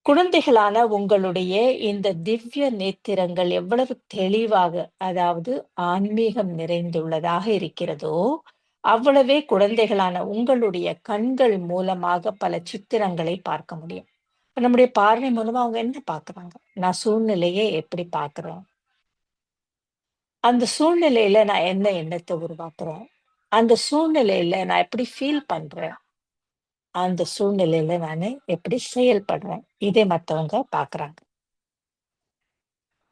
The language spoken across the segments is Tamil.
குழந்தைகளான உங்களுடைய இந்த திவ்ய நேத்திரங்கள் எவ்வளவு தெளிவாக, அதாவது ஆன்மீகம் நிறைந்துள்ளதாக இருக்கிறதோ, அவ்வளவே குழந்தைகளான உங்களுடைய கண்கள் மூலமாக பல சித்திரங்களை பார்க்க முடியும். இப்ப நம்முடைய பார்வை மூலமா அவங்க என்ன பார்க்குறாங்க? நான் சூழ்நிலையை எப்படி பார்க்குறேன்? அந்த சூழ்நிலையில நான் என்ன எண்ணத்த உருவாக்குறேன்? அந்த சூழ்நிலையில நான் எப்படி ஃபீல் பண்றேன்? அந்த சூழ்நிலையில நானு எப்படி செயல்படுறேன்? இதை மத்தவங்க பார்க்குறாங்க.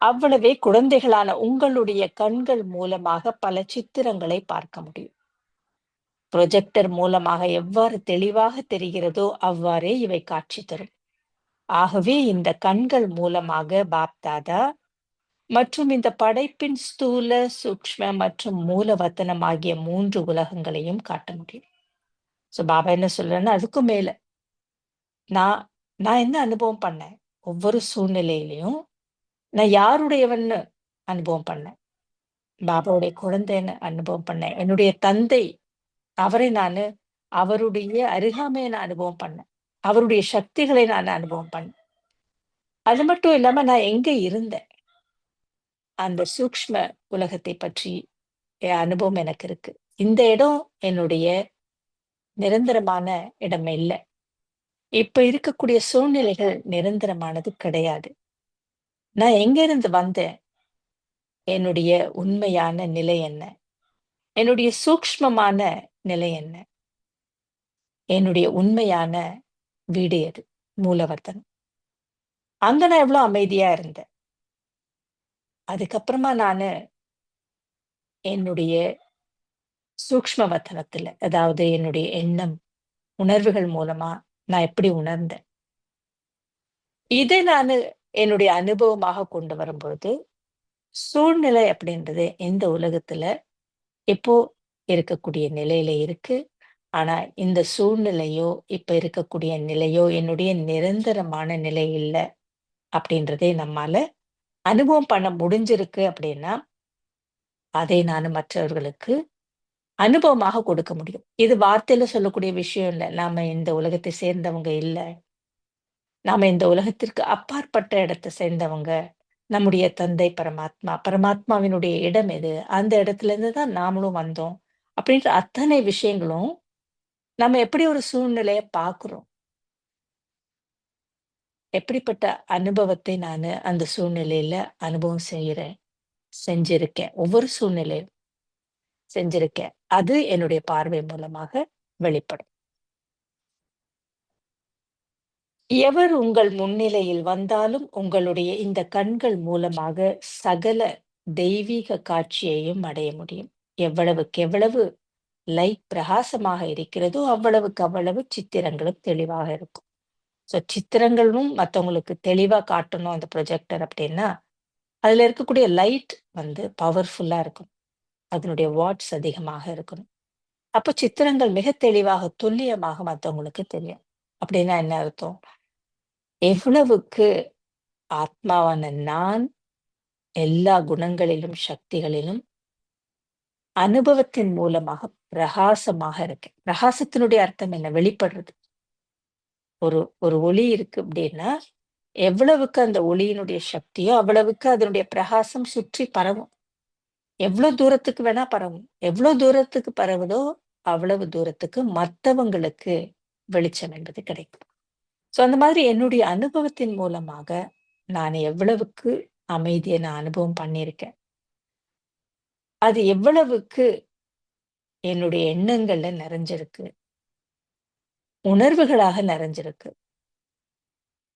அவ்வளவே குழந்தைகளான உங்களுடைய கண்கள் மூலமாக பல சித்திரங்களை பார்க்க முடியும். ப்ரொஜெக்டர் மூலமாக எவ்வாறு தெளிவாக தெரிகிறதோ, அவ்வாறே இவை காட்சி தரும். ஆகவே இந்த கண்கள் மூலமாக பாப்தாதா மற்றும் இந்த படைப்பின் ஸ்தூல, சூக்ஷ்ம மற்றும் மூலவத்தனம் ஆகிய 3 உலகங்களையும் காட்ட முடியும். பாபா என்ன சொல்றேன்னா, அதுக்கும் மேல நான் நான் என்ன அனுபவம் பண்ணேன்? ஒவ்வொரு சூழ்நிலையிலயும் நான் யாருடையவன்னு அனுபவம் பண்ணேன். பாபாவுடைய குழந்தைன்னு அனுபவம் பண்ணேன். என்னுடைய தந்தை, அவரை நானு அவருடைய அருகாமைய நான் அனுபவம் பண்ணேன். அவருடைய சக்திகளை நான் அனுபவம் பண்ணேன். அது மட்டும் இல்லாம நான் எங்க இருந்தேன்? அந்த சூக்ஷ்ம உலகத்தை பற்றி அனுபவம் எனக்கு இருக்கு. இந்த இடம் என்னுடைய நிரந்தரமான இடம் இல்ல. இப்ப இருக்கக்கூடிய சூழ்நிலைகள் நிரந்தரமானது கிடையாது. நான் எங்கேருந்து வந்தேன்? என்னுடைய உண்மையான நிலை என்ன? என்னுடைய சூக்ஷ்மமான நிலை என்ன? என்னுடைய உண்மையான வீடு எது? மூலவத்தனம். அங்க நான் எவ்ளோ அமைதியா இருந்தேன். அதுக்கப்புறமா நானு என்னுடைய சூக்ஷ்ம வத்தனத்துல, அதாவது என்னுடைய எண்ணம், உணர்வுகள் மூலமா நான் எப்படி உணர்ந்தேன். இதை நானு என்னுடைய அனுபவமாக கொண்டு வரும்பொழுது, சூழ்நிலை அப்படின்றது இந்த உலகத்துல இப்போ இருக்கக்கூடிய நிலையில இருக்கு. ஆனா இந்த சூழ்நிலையோ, இப்ப இருக்கக்கூடிய நிலையோ என்னுடைய நிரந்தரமான நிலை இல்ல அப்படின்றதை நம்மால அனுபவம் பண்ண முடிஞ்சிருக்கு அப்படின்னா, அதை நானு மற்றவர்களுக்கு அனுபவமாக கொடுக்க முடியும். இது வார்த்தையில சொல்லக்கூடிய விஷயம் இல்ல. நாம இந்த உலகத்தை சேர்ந்தவங்க இல்ல. நாம இந்த உலகத்திற்கு அப்பாற்பட்ட இடத்த சேர்ந்தவங்க. நம்முடைய தந்தை பரமாத்மா. பரமாத்மாவினுடைய இடம் எது? அந்த இடத்துலேருந்து தான் நாமளும் வந்தோம். அப்படின்ற அத்தனை விஷயங்களும் நம்ம எப்படி ஒரு சூழ்நிலைய பார்க்குறோம். எப்படிப்பட்ட அனுபவத்தை நானு அந்த சூழ்நிலையில அனுபவம் செய்றேன், செஞ்சிருக்கேன். ஒவ்வொரு சூழ்நிலையும் செஞ்சிருக்கேன். அது என்னுடைய பார்வை மூலமாக வெளிப்படும். எவர் உங்கள் முன்னிலையில் வந்தாலும் உங்களுடைய இந்த கண்கள் மூலமாக சகல தெய்வீக காட்சியையும் அடைய முடியும். எவ்வளவுக்கு எவ்வளவு லைட் பிரகாசமாக இருக்கிறதோ, அவ்வளவுக்கு அவ்வளவு சித்திரங்களும் தெளிவாக இருக்கும். சித்திரங்களும் மத்தவங்களுக்கு தெளிவா காட்டணும் அந்த ப்ரொஜெக்டர் அப்படின்னா, அதுல இருக்கக்கூடிய லைட் பவர்ஃபுல்லா இருக்கும். அதனுடைய வாட்ஸ் அதிகமாக இருக்கணும். அப்ப சித்திரங்கள் மிக தெளிவாக, துல்லியமாக மத்தவங்களுக்கு தெரியும். அப்படின்னா என்ன அர்த்தம்? எவ்வளவுக்கு ஆத்மாவான நான் எல்லா குணங்களிலும், சக்திகளிலும் அனுபவத்தின் மூலமாக பிரகாசமாக இருக்கேன். பிரகாசத்தினுடைய அர்த்தம் என்ன? வெளிப்படுறது. ஒரு ஒரு ஒளி இருக்கு அப்படின்னா, எவ்வளவுக்கு அந்த ஒளியினுடைய சக்தியோ, அவ்வளவுக்கு அதனுடைய பிரகாசம் சுற்றி பரவும். எவ்வளோ தூரத்துக்கு வேணா பரவும். எவ்வளோ தூரத்துக்கு பரவுதோ, அவ்வளவு தூரத்துக்கு மத்தவங்களுக்கு வெளிச்சம் என்பது கிடைக்கும். அந்த மாதிரி என்னுடைய அனுபவத்தின் மூலமாக நான் எவ்வளவுக்கு அமைதிய நான் அனுபவம் பண்ணியிருக்கேன். அது எவ்வளவுக்கு என்னுடைய எண்ணங்கள்ல நிறைஞ்சிருக்கு. உணர்வுகளாக நிறைஞ்சிருக்கு.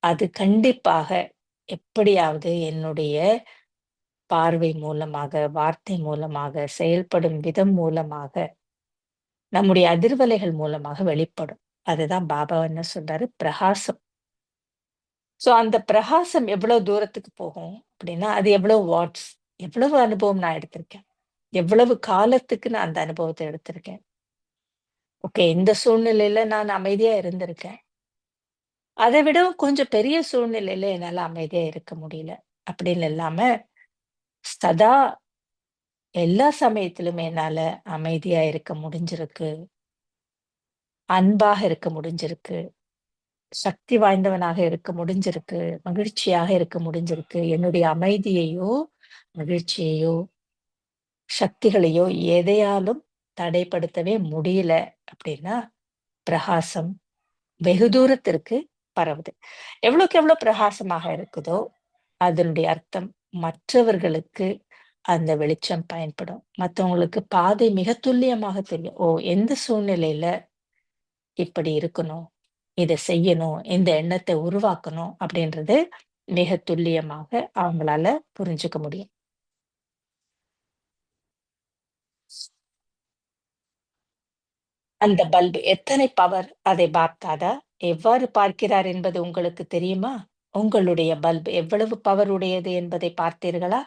அது கண்டிப்பாக எப்படியாவது என்னுடைய பார்வை மூலமாக, வார்த்தை மூலமாக, செயல்படும் விதம் மூலமாக, நம்முடைய அதிர்வலைகள் மூலமாக வெளிப்படும். அதுதான் பாபா என்ன சொல்றாரு? பிரகாசம். அந்த பிரகாசம் எவ்வளவு தூரத்துக்கு போகும் அப்படின்னா, அது எவ்வளவு வாட்ஸ், எவ்வளவு அனுபவம் நான் எடுத்திருக்கேன். எவ்வளவு காலத்துக்கு நான் அந்த அனுபவத்த எடுத்திருக்கேன். ஓகே, இந்த சூழ்நிலையில நான் அமைதியா இருந்திருக்கேன். அதை விடவும் கொஞ்சம் பெரிய சூழ்நிலையில என்னால அமைதியா இருக்க முடியல. அப்படின்னு இல்லாம, சதா எல்லா சமயத்திலும் என்னால அமைதியா இருக்க முடிஞ்சிருக்கு. அன்பாக இருக்க முடிஞ்சிருக்கு. சக்தி வாய்ந்தவனாக இருக்க முடிஞ்சிருக்கு. மகிழ்ச்சியாக இருக்க முடிஞ்சிருக்கு. என்னுடைய அமைதியையோ, மகிழ்ச்சியையோ, சக்திகளையோ எதையாலும் தடைப்படுத்தவே முடியல அப்படின்னா, பிரகாசம் வெகு தூரத்திற்கு பரவுது. எவ்வளவுக்கு எவ்வளோ பிரகாசமாக இருக்குதோ, அதனுடைய அர்த்தம் மற்றவர்களுக்கு அந்த வெளிச்சம் பயன்படும். மத்தவங்களுக்கு பாதை மிக துல்லியமாக தெரியும். ஓ! எந்த சூழ்நிலையில இப்படி இருக்கணும், இத செய்யணும், இந்த எண்ணத்த உருவாக்கணும் அப்படின்றது மிக துல்லியமாக அவங்களால புரிஞ்சுக்க முடியும். அந்த பல்பு எத்தனை பவர் அதை பார்த்தாதா? எவ்வாறு பார்க்கிறார் என்பது உங்களுக்கு தெரியுமா? உங்களுடைய பல்ப் எவ்வளவு பவர் உடையது என்பதை பார்த்தீர்களா?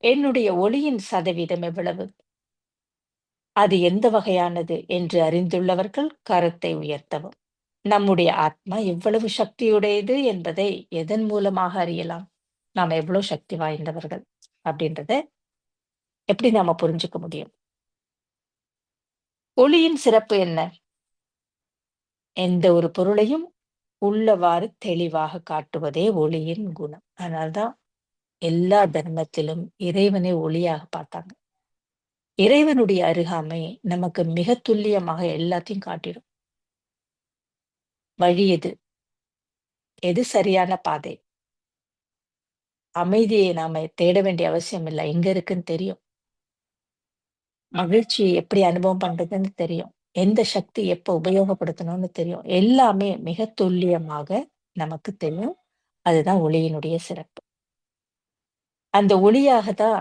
என்னுடைய ஒளியின் சதவீதம் எவ்வளவு? அது எந்த வகையானது என்று அறிந்துள்ளவர்கள் கரத்தை உயர்த்தவும். நம்முடைய ஆத்மா எவ்வளவு சக்தியுடையது என்பதை எதன் மூலமாக அறியலாம்? நாம எவ்வளவு சக்தி வாய்ந்தவர்கள் அப்படின்றத எப்படி நாம புரிஞ்சுக்க முடியும்? ஒளியின் சிறப்பு என்ன? எந்த ஒரு பொருளையும் உள்ளவாறு தெளிவாக காட்டுவதே ஒளியின் குணம். அதனால்தான் எல்லா தர்மத்திலும் இறைவனை ஒளியாக பார்த்தாங்க. இறைவனுடைய அருகாமை நமக்கு மிக துல்லியமாக எல்லாத்தையும் காட்டிடும். வழி எது? எது சரியான பாதை? அமைதியை நாம தேட வேண்டிய அவசியம் இல்ல. எங்க இருக்குன்னு தெரியும். மகிழ்ச்சியை எப்படி அனுபவம் பண்றதுன்னு தெரியும். எந்த சக்தி எப்ப உபயோகப்படுத்தணும்னு தெரியும். எல்லாமே மிக துல்லியமாக நமக்கு தெரியும். அதுதான் ஒளியினுடைய சிறப்பு. அந்த ஒளியாக தான்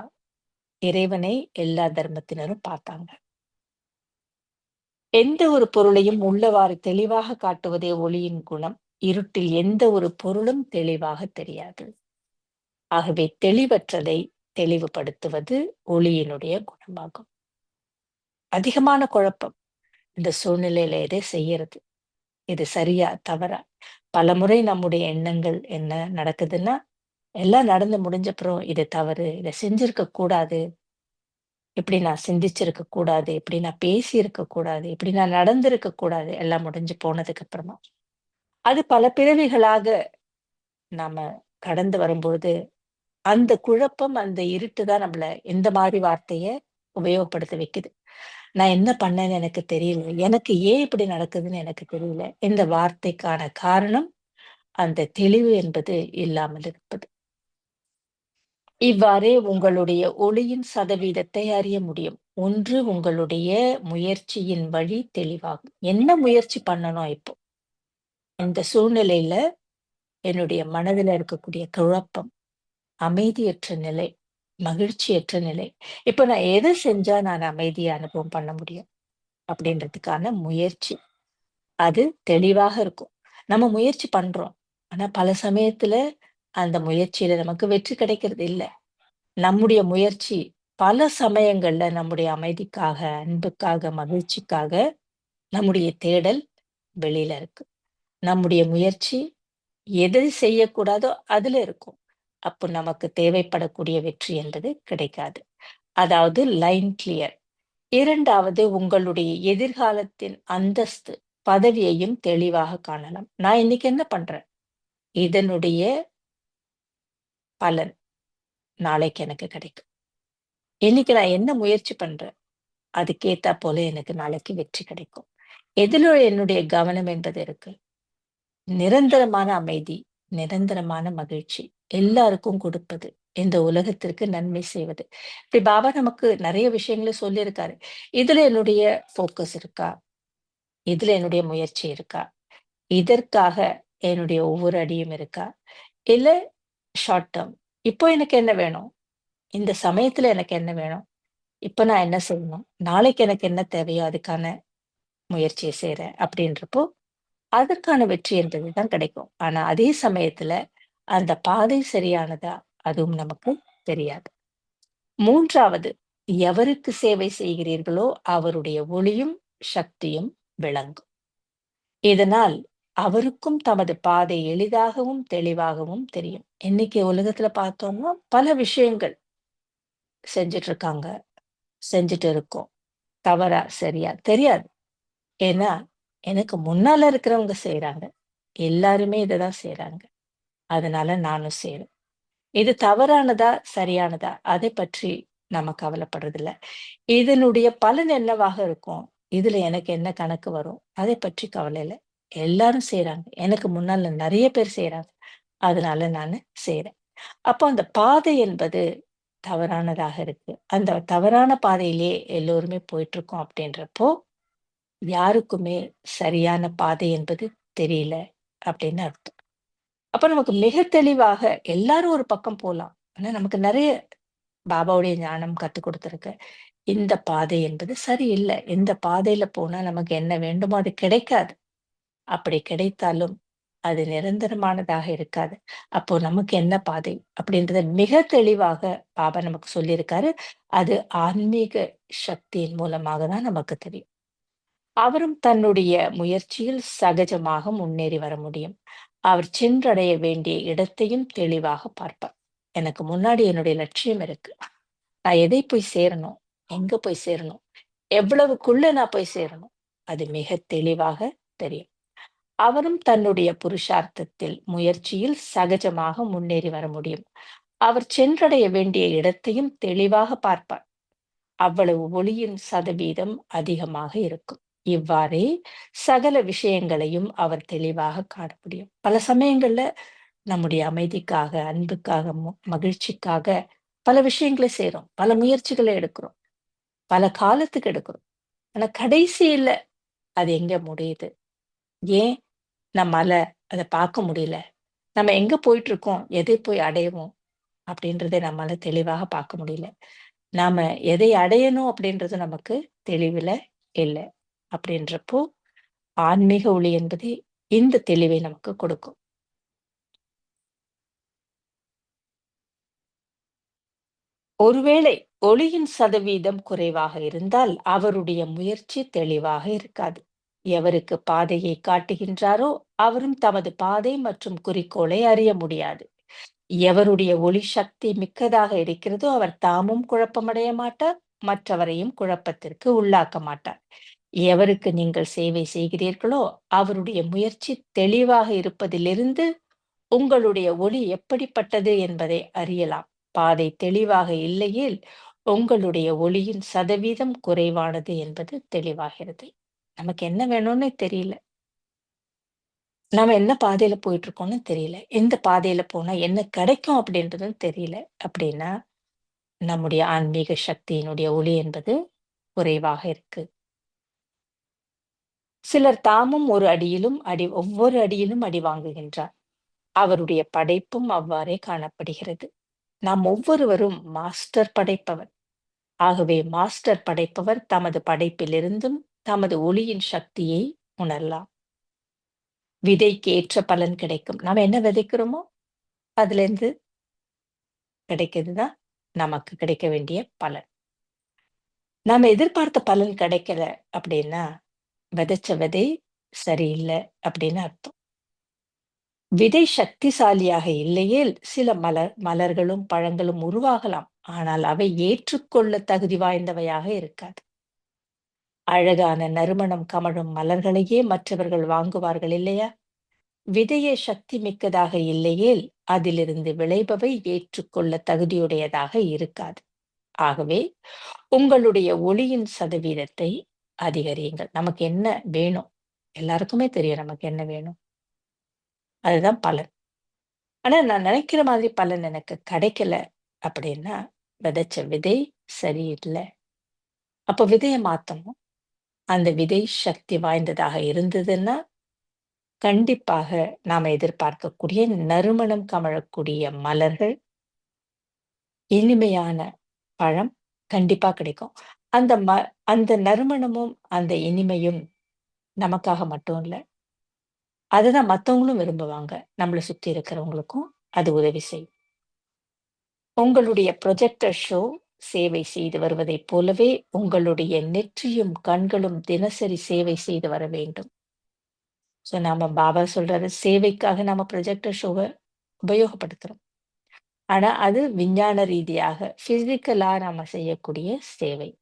இறைவனை எல்லா தர்மத்தினரும் பார்த்தாங்க. எந்த ஒரு பொருளையும் உள்ளவாறு தெளிவாக காட்டுவதே ஒளியின் குணம். இருட்டில் எந்த ஒரு பொருளும் தெளிவாக தெரியாது. ஆகவே தெளிவற்றதை தெளிவுபடுத்துவது ஒளியினுடைய குணமாகும். அதிகமான குழப்பம் இந்த சூழ்நிலையில எதை செய்யறது? இது சரியா? தவறா? பலமுறை நம்முடைய எண்ணங்கள் என்ன நடக்குதுன்னா, எல்லாம் நடந்து முடிஞ்சப்புறம் இது தவறு. இத செஞ்சிருக்க கூடாது. இப்படி நான் சிந்திச்சிருக்க கூடாது. இப்படி நான் பேசியிருக்க கூடாது. இப்படி நான் நடந்திருக்க கூடாது. எல்லாம் முடிஞ்சு போனதுக்கு அப்புறமா. அது பல பிறவிகளாக நாம கடந்து வரும்பொழுது, அந்த குழப்பம், அந்த இருட்டு தான் நம்மள இந்த மாரி வார்த்தைய உபயோகப்படுத்த வைக்குது. நான் என்ன பண்ணேன்னு எனக்கு தெரியல. எனக்கு ஏன் இப்படி நடக்குதுன்னு எனக்கு தெரியல. இந்த வார்த்தைக்கான காரணம், அந்த தெளிவு என்பது இல்லாமல் இருப்பது. இவ்வாறே உங்களுடைய ஒளியின் சதவீதத்தை அறிய முடியும். ஒன்று உங்களுடைய முயற்சியின் வழி தெளிவாகும். என்ன முயற்சி பண்ணணும் இப்போ? இந்த சூழ்நிலையில என்னுடைய மனதில இருக்கக்கூடிய குழப்பம், அமைதியற்ற நிலை, மகிழ்ச்சியற்ற நிலை. இப்ப நான் எத செஞ்சா நான் அமைதிய அனுபவம் பண்ண முடியும்? அப்படின்றதுக்கான முயற்சி. அது தெளிவாக இருக்கும். நம்ம முயற்சி பண்றோம். ஆனா பல சமயத்துல அந்த முயற்சியில நமக்கு வெற்றி கிடைக்கிறது இல்ல. நம்முடைய முயற்சி பல சமயங்கள்ல நம்முடைய அமைதிக்காக, அன்புக்காக, மகிழ்ச்சிக்காக நம்முடைய தேடல் வெளியில இருக்கு. நம்முடைய முயற்சி எதை செய்யக்கூடாதோ அதுல இருக்கும். அப்போ நமக்கு தேவைப்படக்கூடிய வெற்றி என்பது கிடைக்காது. அதாவது லைன் கிளியர். 2வது உங்களுடைய எதிர்காலத்தின் அந்தஸ்து, பதவியையும் தெளிவாக காணலாம். நான் இன்னைக்கு என்ன பண்றேன்? இதனுடைய பலன் நாளைக்கு எனக்கு கிடைக்கும். இன்னைக்கு நான் என்ன முயற்சி பண்றேன்? அதுக்கேத்தா போல எனக்கு நாளைக்கு வெற்றி கிடைக்கும். எதில என்னுடைய கவனம் என்பது இருக்கு. நிரந்தரமான அமைதி, நிரந்தரமான மகிழ்ச்சி, எல்லாருக்கும் கொடுப்பது. இந்த உலகத்திற்கு நன்மை செய்வது. இப்படி பாபா நமக்கு நெறைய விஷயங்கள சொல்லியிருக்காரு. இதுல என்னுடைய ஃபோக்கஸ் இருக்கா? இதுல என்னுடைய முயற்சி இருக்கா? இதற்காக என்னுடைய ஒவ்வொரு அடியும் இருக்கா? இல்ல ஷார்ட் டெர்ம். இப்போ எனக்கு என்ன வேணும்? இந்த சமயத்துல எனக்கு என்ன வேணும்? இப்ப நான் என்ன செய்யணும்? நாளைக்கு எனக்கு என்ன தேவையோ அதுக்கான முயற்சிய செய்றேன். அப்படின்றப்போ, அதற்கான வெற்றி என்பது தான் கிடைக்கும். ஆனா அதே சமயத்துல அந்த பாதை சரியானதா? அதுவும் நமக்கு தெரியாது. 3வது எவருக்கு சேவை செய்கிறீர்களோ அவருடைய ஒளியும், சக்தியும் விளங்கும். இதனால் அவருக்கும் தமது பாதை எளிதாகவும், தெளிவாகவும் தெரியும். இன்னைக்கு உலகத்துல பார்த்தோம்னா, பல விஷயங்கள் செஞ்சுட்டு இருக்காங்க. செஞ்சுட்டு இருக்கோம். தவறா? சரியா? தெரியாது. ஏன்னா, எனக்கு முன்னால இருக்கிறவங்க செய்றாங்க. எல்லாருமே இத தான் செய்றாங்க. அதனால நானும் செய்றேன். இது தவறானதா, சரியானதா? அதைப் பற்றி நம்ம கவலைப்படுறதில்ல. இதனுடைய பலன் என்னவாக இருக்கும்? இதுல எனக்கு என்ன கணக்கு வரும்? அதைப் பற்றி கவலை இல்ல. எல்லாரும் செய்றாங்க. எனக்கு முன்னால நெறைய பேர் செய்றாங்க. அதனால நானு செய்றேன். அப்போ அந்த பாதை என்பது தவறானதாக இருக்கு. அந்த தவறான பாதையிலேயே எல்லோருமே போயிட்டுருக்கோம் அப்படின்றப்போ, யாருக்குமே சரியான பாதை என்பது தெரியல அப்படின்னு அர்த்தம். அப்ப நமக்கு மிக தெளிவாக எல்லாரும் ஒரு பக்கம் போலாம். ஆனா நமக்கு நெறைய பாபாவுடைய ஞானம் கத்துக் குடுத்திருக்கு. இந்த பாதை என்பது சரியில்ல. இந்த பாதையில போனா நமக்கு என்ன வேண்டுமோ அது கிடைக்காது. அப்படி கிடைத்தாலும் அது நிரந்தரமானதாக இருக்காது. அப்போ நமக்கு என்ன பாதை அப்படின்றத மிக தெளிவாக பாபா நமக்கு சொல்லியிருக்காரு. அது ஆன்மீக சக்தியின் மூலமாக தான் நமக்கு தெரியும். அவரும் தன்னுடைய முயற்சியில் சகஜமாக முன்னேறி வர முடியும். அவர் சென்றடைய வேண்டிய இடத்தையும் தெளிவாக பார்ப்பார். எனக்கு முன்னாடி என்னுடைய லட்சியம் இருக்கு. நான் எதை போய் சேரணும்? எங்க போய் சேரணும்? எவ்வளவுக்குள்ள நான் போய் சேரணும்? அது மிக தெளிவாக தெரியும். அவரும் தன்னுடைய புருஷார்த்தத்தில், முயற்சியில் சகஜமாக முன்னேறி வர முடியும். அவர் சென்றடைய வேண்டிய இடத்தையும் தெளிவாக பார்ப்பார். அவ்வளவு ஒளியின் சதவீதம் அதிகமாக இருக்கும். இவ்வாறே சகல விஷயங்களையும் அவர் தெளிவாக காண முடியும். பல சமயங்கள்ல நம்முடைய அமைதிக்காக, அன்புக்காக, மகிழ்ச்சிக்காக பல விஷயங்களை செய்றோம். பல முயற்சிகளை எடுக்கிறோம். பல காலத்துக்கு எடுக்கிறோம். ஆனா கடைசியில அது எங்க முடியுது? ஏன் நம்மால அத பார்க்க முடியல? நம்ம எங்க போயிட்டுருக்கோம்? எதை போய் அடைவோம்? அப்படின்றத நம்மால தெளிவாக பார்க்க முடியல. நாம எதை அடையணும் அப்படின்றது நமக்கு தெளிவில இல்ல. அப்படின்றப்போ, ஆன்மீக ஒளி என்பது இந்த தெளிவை நமக்கு கொடுக்கும். ஒருவேளை ஒளியின் சதவீதம் குறைவாக இருந்தால், அவருடைய முயற்சி தெளிவாக இருக்காது. எவருக்கு பாதையை காட்டுகின்றாரோ, அவரும் தமது பாதை மற்றும் குறிக்கோளை அறிய முடியாது. எவருடைய ஒளி சக்தி மிக்கதாக இருக்கிறதோ, அவர் தாமும் குழப்பமடைய மாட்டார், மற்றவரையும் குழப்பத்திற்கு உள்ளாக்க மாட்டார். எவருக்கு நீங்கள் சேவை செய்கிறீர்களோ, அவருடைய முயற்சி தெளிவாக இருப்பதிலிருந்து உங்களுடைய ஒளி எப்படிப்பட்டது என்பதை அறியலாம். பாதை தெளிவாக இல்லையேல், உங்களுடைய ஒளியின் சதவீதம் குறைவானது என்பது தெளிவாகிறது. நமக்கு என்ன வேணும்னே தெரியல. நாம என்ன பாதையில போயிட்டுருக்கோம்னு தெரியல. எந்த பாதையில போனா என்ன கிடைக்கும் அப்படின்றதும் தெரியல. அப்படின்னா, நம்முடைய ஆன்மீக சக்தியினுடைய ஒளி என்பது குறைவாக இருக்கு. சிலர் தாமும் ஒரு அடியிலும் ஒவ்வொரு அடியிலும் அடி வாங்குகின்றார். அவருடைய படைப்பும் அவ்வாறே காணப்படுகிறது. நாம் ஒவ்வொருவரும் மாஸ்டர் படைப்பவர். ஆகவே மாஸ்டர் படைப்பவர் தமது படைப்பிலிருந்தும் தமது ஒளியின் சக்தியை உணரலாம். விதைக்கு ஏற்ற பலன் கிடைக்கும். நாம என்ன விதைக்கிறோமோ, அதுலேருந்து கிடைக்கிறது தான் நமக்கு கிடைக்க வேண்டிய பலன். நாம எதிர்பார்த்த பலன் கிடைக்கல அப்படின்னா, விதைச்ச விதை சரியில்ல அப்படின்னு அர்த்தம். விதை சக்திசாலியாக இல்லையேல் சில மலர்களும் பழங்களும் உருவாகலாம். ஆனால் அவை ஏற்றுக்கொள்ள தகுதி வாய்ந்தவையாக இருக்காது. அழகான நறுமணம் கமழும் மலர்களையே மற்றவர்கள் வாங்குவார்கள் இல்லையா? விதையே சக்தி மிக்கதாக இல்லையேல் அதிலிருந்து விளைபவை ஏற்றுக்கொள்ள தகுதியுடையதாக இருக்காது. ஆகவே உங்களுடைய ஒளியின் சதவீதத்தை அதிகரியுங்கள். நமக்கு என்ன வேணும்? எல்லாருக்குமே தெரியும் நமக்கு என்ன வேணும். அதுதான் பலன். ஆனா நான் நினைக்கிற மாதிரி பலன் எனக்கு கிடைக்கல அப்படின்னா, விதைச்ச விதை சரியில்ல. அப்போ விதைய மாத்தணும். அந்த விதை சக்தி வாய்ந்ததாக இருந்ததுன்னா, கண்டிப்பாக நாம எதிர்பார்க்கக்கூடிய நறுமணம் கமழக்கூடிய மலர்கள், இனிமையான பழம் கண்டிப்பா கிடைக்கும். அந்த அந்த நறுமணமும், அந்த இனிமையும் நமக்காக மட்டும் இல்ல. அதுதான் மத்தவங்களும் விரும்புவாங்க. நம்மள சுத்தி இருக்கிறவங்களுக்கும் அது உதவி செய்யும். உங்களுடைய ப்ரொஜெக்டர் ஷோ சேவை செய்து வருவதைப் போலவே, உங்களுடைய நெற்றியும், கண்களும் தினசரி சேவை செய்து வர வேண்டும். நாம பாபா சொல்றாரு, சேவைக்காக நாம ப்ரொஜெக்டர் ஷோவ உபயோகப்படுத்துறோம். ஆனா, அது விஞ்ஞான ரீதியாக பிசிக்கலா நாம செய்யக்கூடிய சேவை.